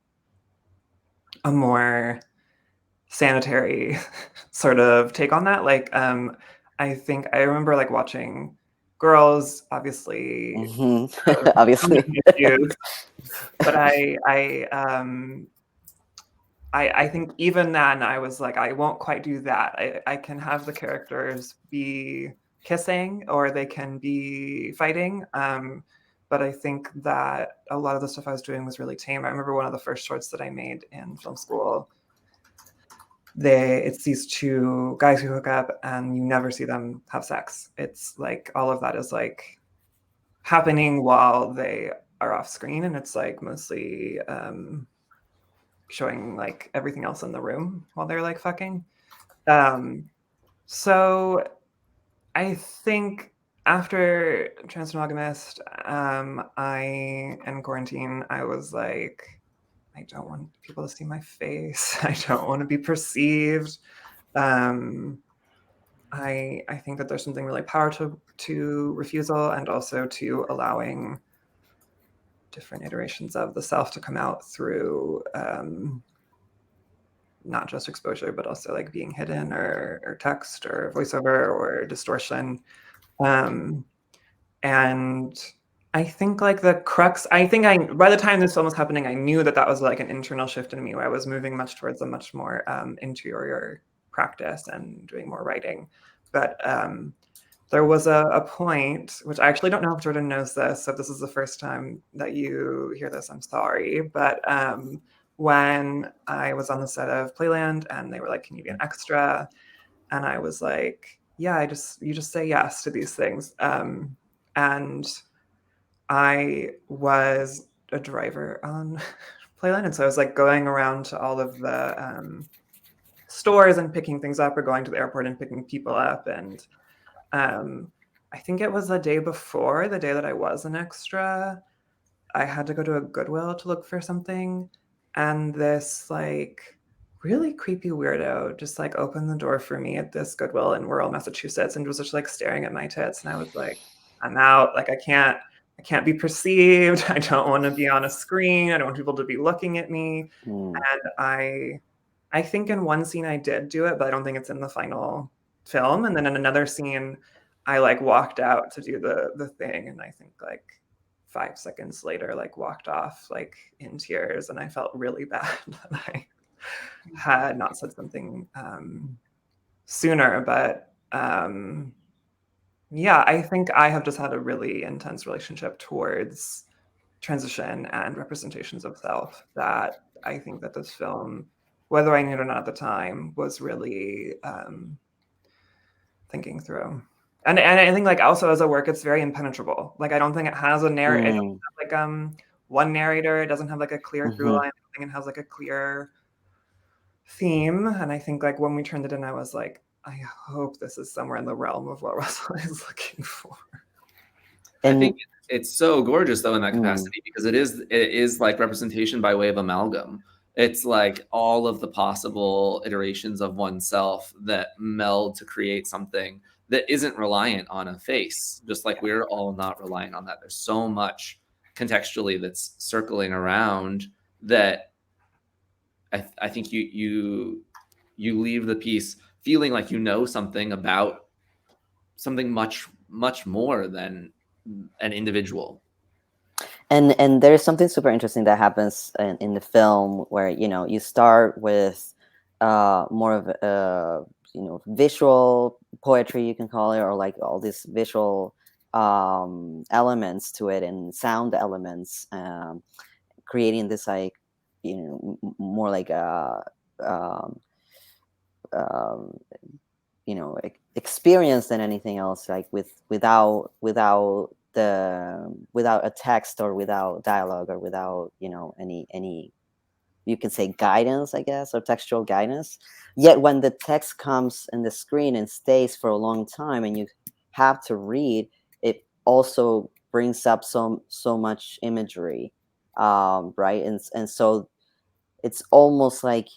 a more sanitary sort of take on that. Like, I think I remember like watching Girls, obviously, obviously, but I think even then I was like, I won't quite do that. I can have the characters be kissing or they can be fighting. But I think that a lot of the stuff I was doing was really tame. I remember one of the first shorts that I made in film school. It's these two guys who hook up and you never see them have sex. It's like all of that is like happening while they are off screen, and it's like mostly showing like everything else in the room while they're like fucking. So I think after Trans Monogamist, and quarantine, I was like, I don't want people to see my face. I don't want to be perceived. I think that there's something really powerful to refusal, and also to allowing different iterations of the self to come out through not just exposure, but also like being hidden or text or voiceover or distortion. And I think like the crux, by the time this film was happening, I knew that was like an internal shift in me where I was moving much towards a much more interior practice and doing more writing. But there was a point, which I actually don't know if Jordan knows this, so if this is the first time that you hear this, I'm sorry. But when I was on the set of PLAYLAND and they were like, can you be an extra? And I was like, yeah, you just say yes to these things. And I was a driver on PLAYLAND. And so I was like going around to all of the stores and picking things up, or going to the airport and picking people up. And I think it was the day before, the day that I was an extra, I had to go to a Goodwill to look for something. And this like really creepy weirdo just like opened the door for me at this Goodwill in rural Massachusetts and was just like staring at my tits. And I was like, I'm out. Like I can't be perceived. I don't want to be on a screen. I don't want people to be looking at me. And I think in one scene I did do it, but I don't think it's in the final film. And then in another scene, I like walked out to do the thing. And I think like 5 seconds later, like walked off like in tears, and I felt really bad that I had not said something sooner. But yeah, I think I have just had a really intense relationship towards transition and representations of self that I think that this film, whether I knew it or not at the time, was really thinking through. And I think like also as a work, it's very impenetrable. Like I don't think it has a narrator. It doesn't have like one narrator. It doesn't have like a clear through line. I think it has like a clear theme. And I think like when we turned it in, I was like, I hope this is somewhere in the realm of what Russell is looking for. I think it's so gorgeous though in that capacity, because it is like representation by way of amalgam. It's like all of the possible iterations of oneself that meld to create something that isn't reliant on a face, just like we're all not reliant on that. There's so much contextually that's circling around that I think you leave the piece feeling like you know something about something much more than an individual. And there's something super interesting that happens in the film where you start with more of visual poetry, you can call it, or like all these visual elements to it and sound elements, creating this like more like a experience than anything else, like without a text or without dialogue or without any you can say guidance, I guess, or textual guidance. Yet when the text comes in the screen and stays for a long time and you have to read, it also brings up so much imagery, right? And so it's almost like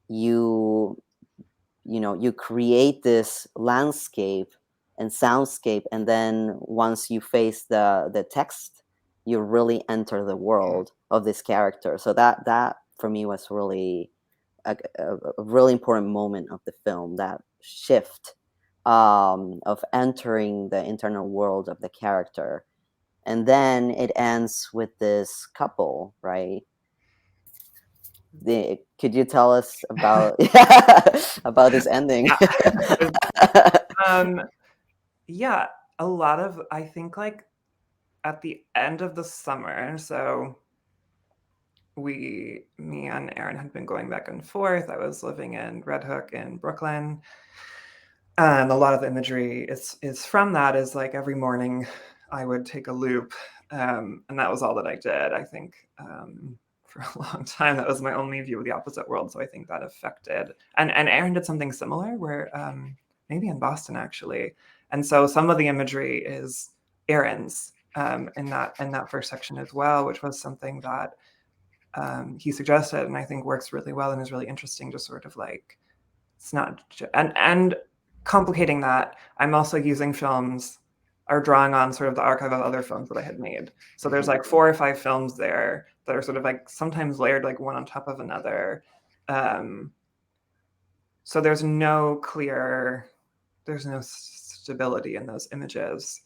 you create this landscape and soundscape, and then once you face the text, you really enter the world of this character. So that for me was really a really important moment of the film, that shift of entering the internal world of the character. And then it ends with this couple, right? Could you tell us about about this ending? Yeah, a lot of, I think like at the end of the summer, so me and Aaron had been going back and forth. I was living in Red Hook in Brooklyn, and a lot of the imagery is from that. Is like every morning I would take a loop, and that was all that I did. I think for a long time that was my only view of the opposite world. So I think that affected. And Aaron did something similar, where maybe in Boston actually. And so some of the imagery is Aaron's in that first section as well, which was something that he suggested, and I think works really well and is really interesting. Just sort of like, it's not and complicating that. I'm also using films are drawing on sort of the archive of other films that I had made. So there's like 4 or 5 films there that are sort of like sometimes layered like one on top of another. So there's no stability in those images.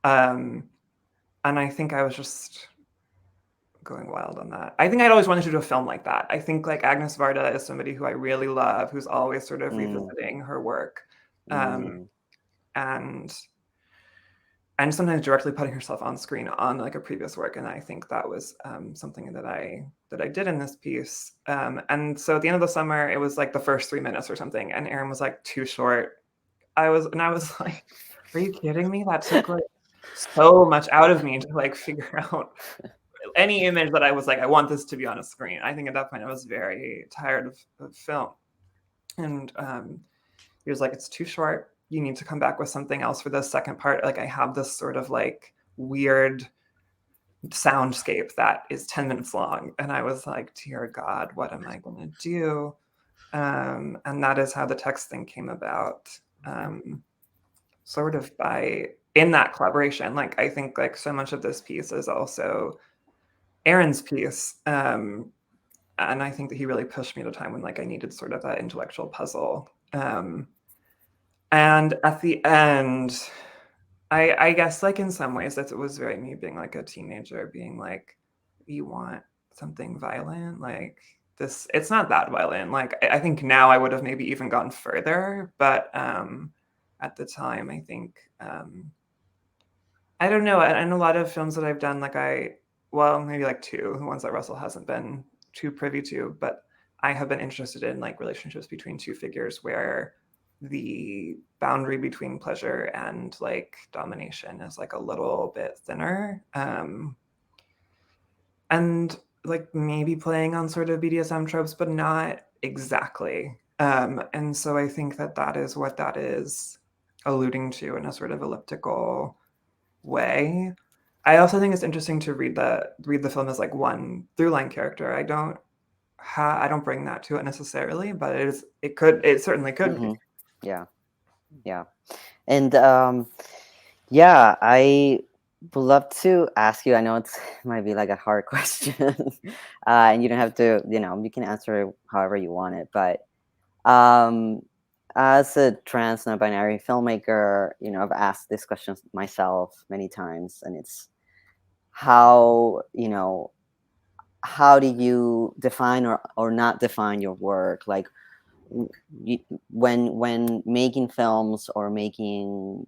And I think I was just going wild on that. I think I'd always wanted to do a film like that. I think like Agnes Varda is somebody who I really love, who's always sort of revisiting her work. And sometimes directly putting herself on screen on like a previous work. And I think that was something that I did in this piece. And so at the end of the summer, it was like the first 3 minutes or something. And Erin was like, too short. I was like, are you kidding me? That took like so much out of me to like figure out any image that I was like, I want this to be on a screen. I think at that point I was very tired of film. And he was like, it's too short. You need to come back with something else for the second part. Like I have this sort of like weird soundscape that is 10 minutes long. And I was like, dear God, what am I going to do? And that is how the text thing came about. Sort of in that collaboration. Like I think like so much of this piece is also Erin's piece. And I think that he really pushed me at a time when like I needed sort of that intellectual puzzle. And at the end, I guess like in some ways that it was very me being like a teenager being like, you want something violent? Like this, it's not that violent. Like I think now I would have maybe even gone further, but at the time I think, I don't know. And a lot of films that I've done, like maybe like 2, the ones that Russell hasn't been too privy to, but I have been interested in like relationships between 2 figures where the boundary between pleasure and like domination is like a little bit thinner. And like maybe playing on sort of BDSM tropes, but not exactly. And so I think that is what that is alluding to in a sort of elliptical way. I also think it's interesting to read the film as like one through line character. I don't bring that to it necessarily, but it certainly could be. Yeah. And I would love to ask you, I know it might be like a hard question, and you don't have to, you can answer it however you want it, but as a trans non-binary filmmaker, I've asked this question myself many times, and it's how do you define or not define your work? Like when making films or making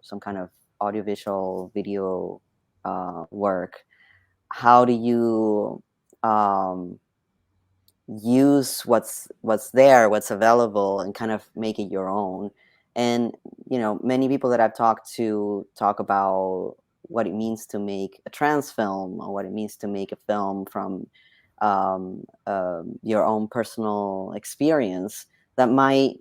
some kind of audiovisual video work, how do you use what's there, what's available, and kind of make it your own? And many people that I've talked to talk about what it means to make a trans film, or what it means to make a film from your own personal experience that might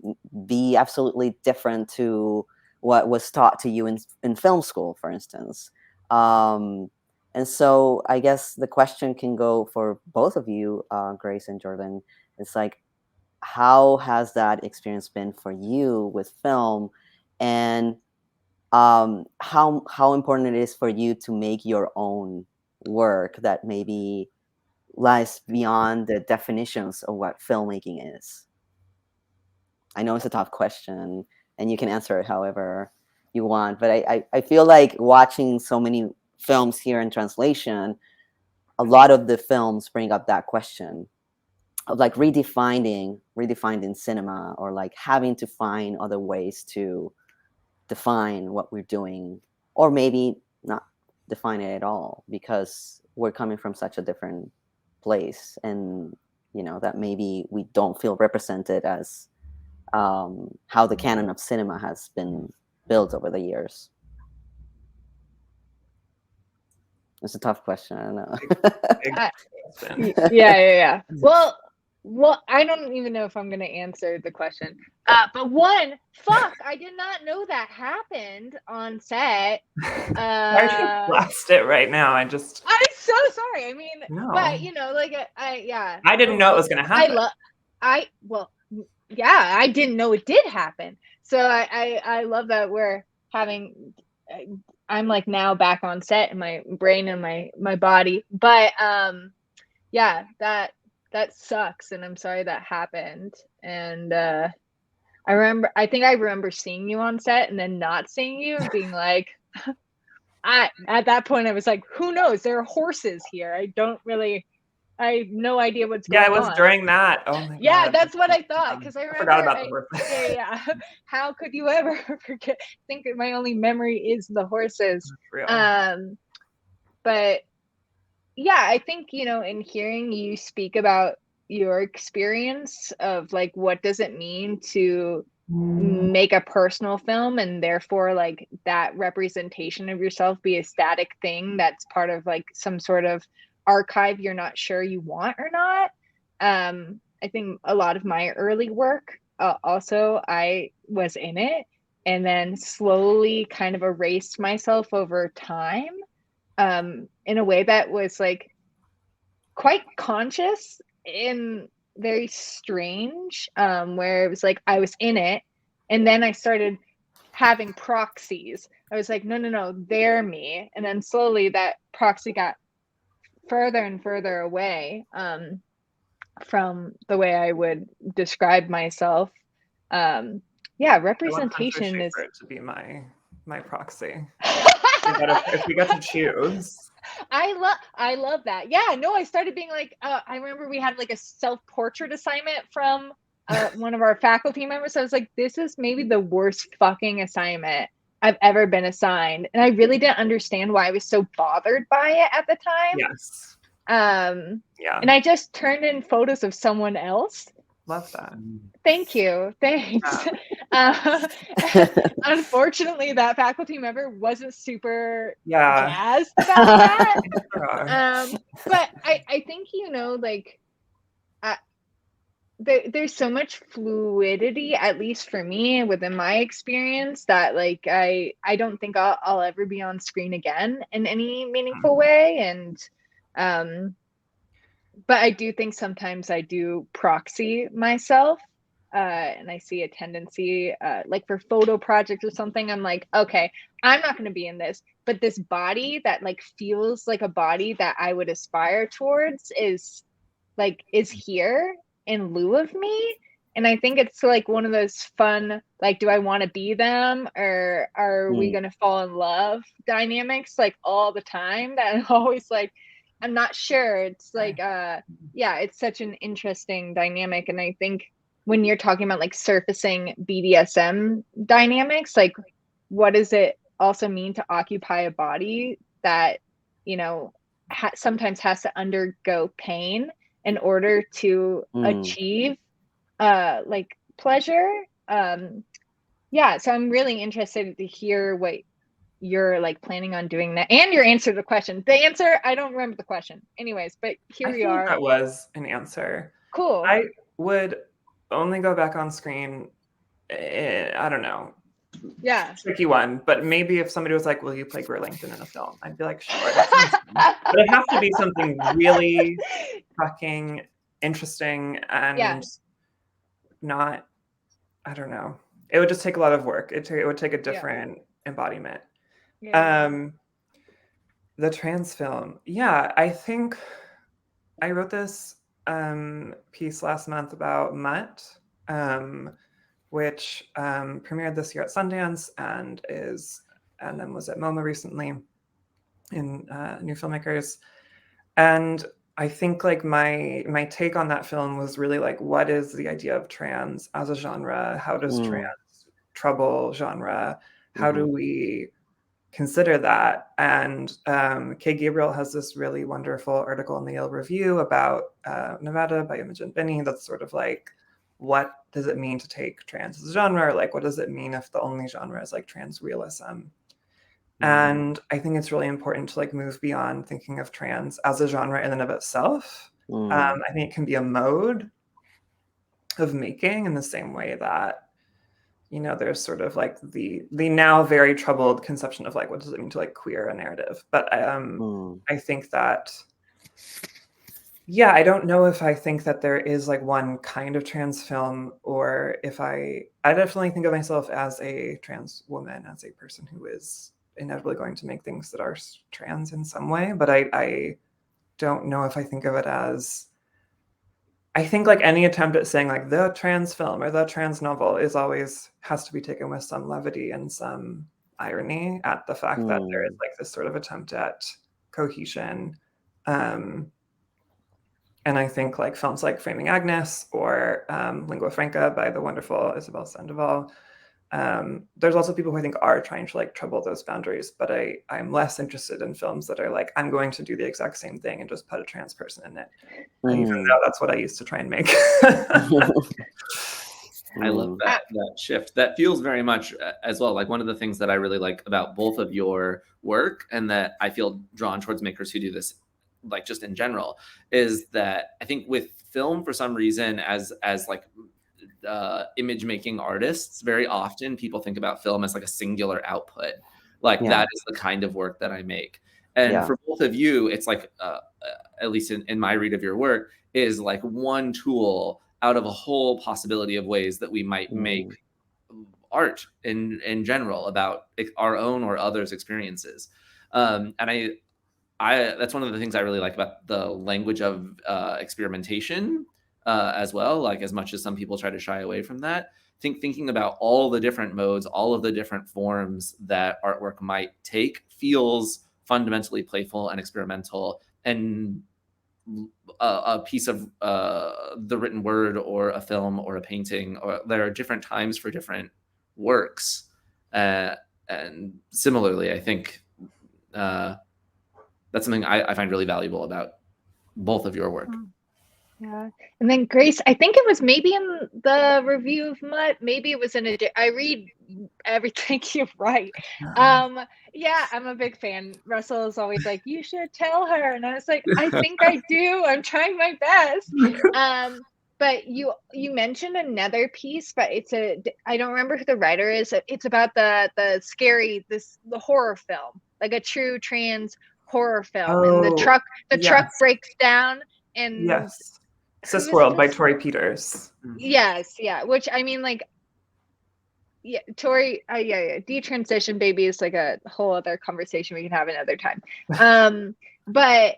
be absolutely different to what was taught to you in film school, for instance. And so I guess the question can go for both of you, Grace and Georden. It's like, how has that experience been for you with film, and how important it is for you to make your own work that maybe lies beyond the definitions of what filmmaking is? I know it's a tough question, and you can answer it however you want, but I feel like watching so many films here in translation, a lot of the films bring up that question of like redefining cinema, or like having to find other ways to define what we're doing, or maybe not define it at all because we're coming from such a different place, and that maybe we don't feel represented as how the canon of cinema has been built over the years. It's a tough question, I don't know. Yeah. Well, I don't even know if I'm going to answer the question. But I did not know that happened on set. I should blast it right now. I'm so sorry. I mean, no. But I didn't know it was going to happen. I didn't know it did happen. So I love that we're having I'm like now back on set in my brain and my body. But yeah, that sucks, and I'm sorry that happened. And I think I remember seeing you on set and then not seeing you and being like, at that point I was like, who knows? There are horses here. I have no idea what's going on. Yeah, it was during that. Oh my god. Yeah, that's what I thought, because I remember. Forgot about the horses. Yeah. How could you ever forget? I think that my only memory is the horses. But yeah, I think, in hearing you speak about your experience of like, what does it mean to make a personal film, and therefore like that representation of yourself be a static thing that's part of like some sort of archive you're not sure you want or not. I think a lot of my early work, also I was in it and then slowly kind of erased myself over time, in a way that was like quite conscious and very strange, where it was like I was in it and then I started having proxies. I was like, no, they're me. And then slowly that proxy got further and further away, from the way I would describe myself. Yeah, representation is to be my proxy. if we got to choose. I love that. Yeah, no, I started being like, I remember we had like a self-portrait assignment from one of our faculty members. I was like, this is maybe the worst fucking assignment I've ever been assigned. And I really didn't understand why I was so bothered by it at the time. Yes. Yeah. And I just turned in photos of someone else. Love that. Thank you. Thanks. Unfortunately, that faculty member wasn't super jazzed about that. But I think, like, there's so much fluidity, at least for me, within my experience, that like I don't think I'll ever be on screen again in any meaningful way. And but I do think sometimes I do proxy myself, and I see a tendency, like for photo projects or something, I'm like, okay, I'm not going to be in this, but this body that like feels like a body that I would aspire towards is here in lieu of me. And I think it's like one of those fun, like, do I want to be them, or are we going to fall in love dynamics like all the time, that I'm always like, I'm not sure. It's like, yeah, it's such an interesting dynamic. And I think when you're talking about like surfacing BDSM dynamics, like what does it also mean to occupy a body that, sometimes has to undergo pain in order to achieve like pleasure. Yeah, so I'm really interested to hear what you're like planning on doing that, and your answer to the question. The answer, I don't remember the question anyways, but here we are. That was an answer. Cool. I would only go back on screen, I don't know. Yeah. Tricky one, but maybe if somebody was like, will you play Burlington in a film? I'd be like, sure. But it has to be something really fucking interesting and not, I don't know. It would just take a lot of work. It would take a different embodiment. The trans film. Yeah, I think I wrote this piece last month about Mutt, which premiered this year at Sundance and then was at MoMA recently in New Filmmakers. And I think like my take on that film was really like, what is the idea of trans as a genre? How does trans trouble genre? How do we consider that? And Kay Gabriel has this really wonderful article in the Yale Review about Nevada by Imogen Binney that's sort of like, what does it mean to take trans as a genre? Or like, what does it mean if the only genre is like trans realism? And I think it's really important to like move beyond thinking of trans as a genre in and of itself. I think it can be a mode of making in the same way that, there's sort of like the now very troubled conception of like, what does it mean to like queer a narrative? But I think that, I don't know if I think that there is like one kind of trans film, or if I definitely think of myself as a trans woman, as a person who is inevitably going to make things that are trans in some way, but I don't know if I think of it as, I think like any attempt at saying like the trans film or the trans novel is always has to be taken with some levity and some irony at the fact that there is like this sort of attempt at cohesion. And I think like films like Framing Agnes or Lingua Franca by the wonderful Isabel Sandoval, there's also people who I think are trying to like trouble those boundaries, but I'm less interested in films that are like, I'm going to do the exact same thing and just put a trans person in it. Even though that's what I used to try and make. I love that shift. That feels very much as well like one of the things that I really like about both of your work, and that I feel drawn towards makers who do this like just in general, is that I think with film, for some reason, as like image making artists, very often people think about film as like a singular output, like that is the kind of work that I make. And for both of you, it's like at least in my read of your work, is like one tool out of a whole possibility of ways that we might make art in general about our own or others' experiences. And I that's one of the things I really like about the language of experimentation as well. Like, as much as some people try to shy away from that, thinking about all the different modes, all of the different forms that artwork might take feels fundamentally playful and experimental, and a piece of the written word or a film or a painting, or there are different times for different works. And similarly, I think that's something I find really valuable about both of your work. Yeah. And then Grace, I think it was maybe in the review of Mutt, maybe it was in I read everything you write. Yeah, I'm a big fan. Russell is always like, you should tell her. And I was like, I think I do. I'm trying my best. But you mentioned another piece, but I don't remember who the writer is. It's about the scary, the horror film, like a true trans horror film. And the truck breaks down and Cis World by Tori Peters. Yes, yeah. Which I mean, like, yeah, Tori, detransition baby is like a whole other conversation we can have another time. But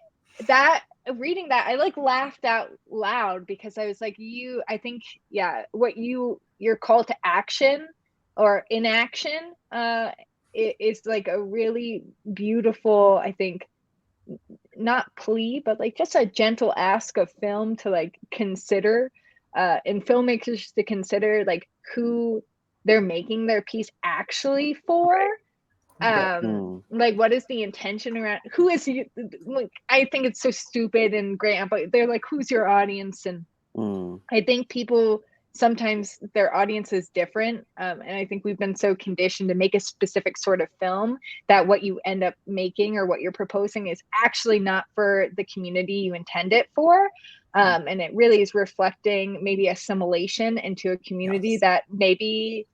reading that, I like laughed out loud because I was like, I think, your call to action or inaction is like a really beautiful, I think, not plea, but like just a gentle ask of film to like consider and filmmakers to consider like who they're making their piece actually for. Like, what is the intention around who is you? Like, I think it's so stupid and great, but they're like, who's your audience? And I think people sometimes their audience is different, and I think we've been so conditioned to make a specific sort of film that what you end up making or what you're proposing is actually not for the community you intend it for, and it really is reflecting maybe assimilation into a community that maybe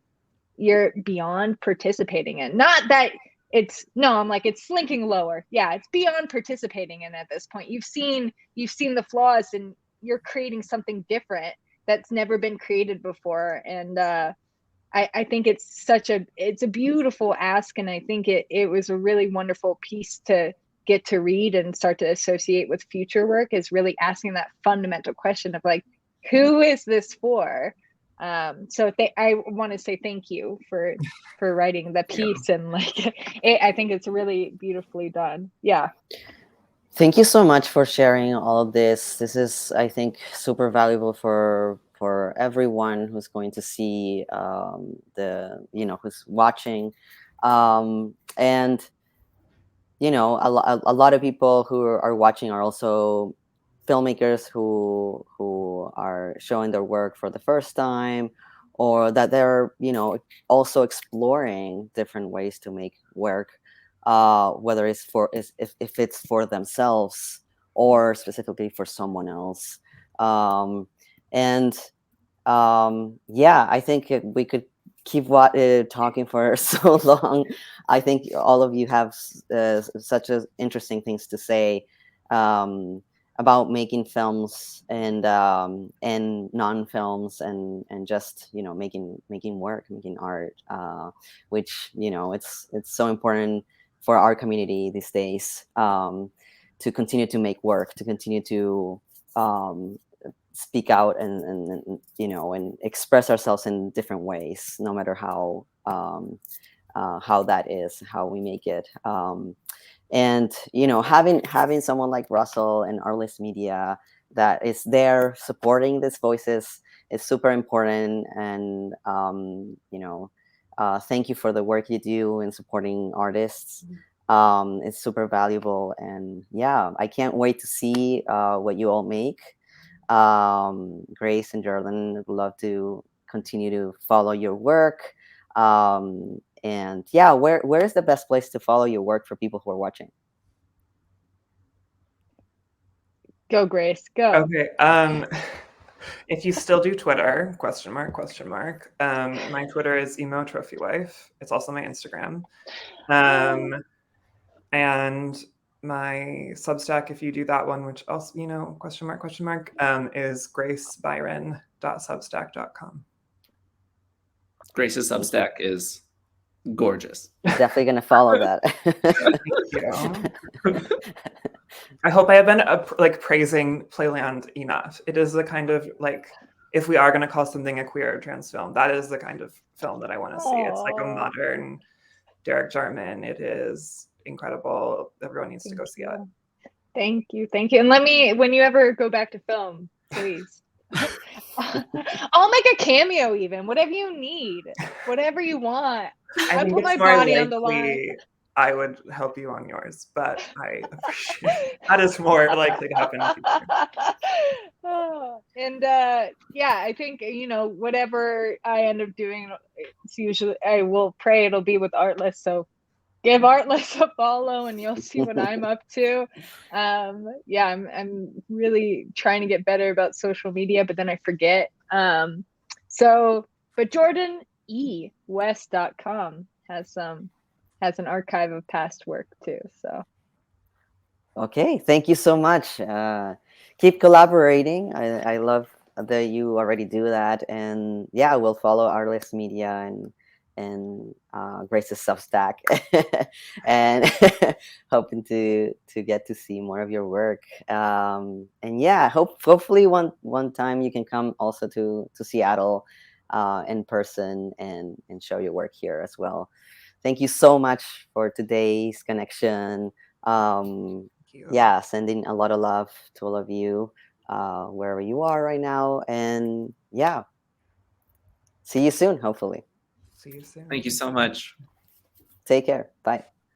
you're beyond participating in. Not that I'm like, it's slinking lower. Yeah, it's beyond participating in at this point. You've seen the flaws and you're creating something different that's never been created before. And I think it's a beautiful ask, and I think it was a really wonderful piece to get to read and start to associate with future work, is really asking that fundamental question of like, who is this for? So I want to say thank you for writing the piece, and like I think it's really beautifully done. Yeah. Thank you so much for sharing all of this. This is, I think, super valuable for everyone who's going to see who's watching, and a lot of people who are watching are also filmmakers who are showing their work for the first time, or that they're also exploring different ways to make work, whether it's if it's for themselves or specifically for someone else. I think we could keep talking for so long. I think all of you have such interesting things to say. about making films and non-films and just making work, making art, which it's so important for our community these days, to continue to make work, to continue to speak out and express ourselves in different ways, no matter how that is, how we make it. And having someone like Russell and Artless Media that is there supporting these voices is super important. And thank you for the work you do in supporting artists. It's super valuable, and yeah, I can't wait to see what you all make. Grace and Georden, would love to continue to follow your work. And yeah, where is the best place to follow your work for people who are watching? Go, Grace, go. Okay. If you still do Twitter, question mark. My Twitter is emo trophy wife. It's also my Instagram. And my Substack, if you do that one, which also, question mark, is gracebyron.substack.com. Grace's Substack is gorgeous. Definitely gonna follow that. Thank you. I hope I have been praising Playland enough. It is the kind of if we are going to call something a queer or trans film, that is the kind of film that I want to see. It's like a modern Derek Jarman. It is incredible. Everyone needs to go see it. Thank you. And when you ever go back to film, please. I'll make a cameo, even whatever you need, whatever you want. I put my body on the line. I would help you on yours, but I appreciate that is more likely to happen in the future. And yeah, I think whatever I end up doing, it's usually, I will pray it'll be with Artless. So give Artless a follow, and you'll see what I'm up to. Yeah, I'm really trying to get better about social media, but then I forget. But JordanWest.com has an archive of past work too. So okay, thank you so much. Keep collaborating. I love that you already do that, and yeah, we'll follow Artless Media and Grace's Substack, and hoping to get to see more of your work. And yeah, hopefully one time you can come also to Seattle in person and show your work here as well. Thank you so much for today's connection. Yeah, sending a lot of love to all of you, wherever you are right now. And yeah, see you soon, hopefully. See you soon. Thank you so much. Take care. Bye.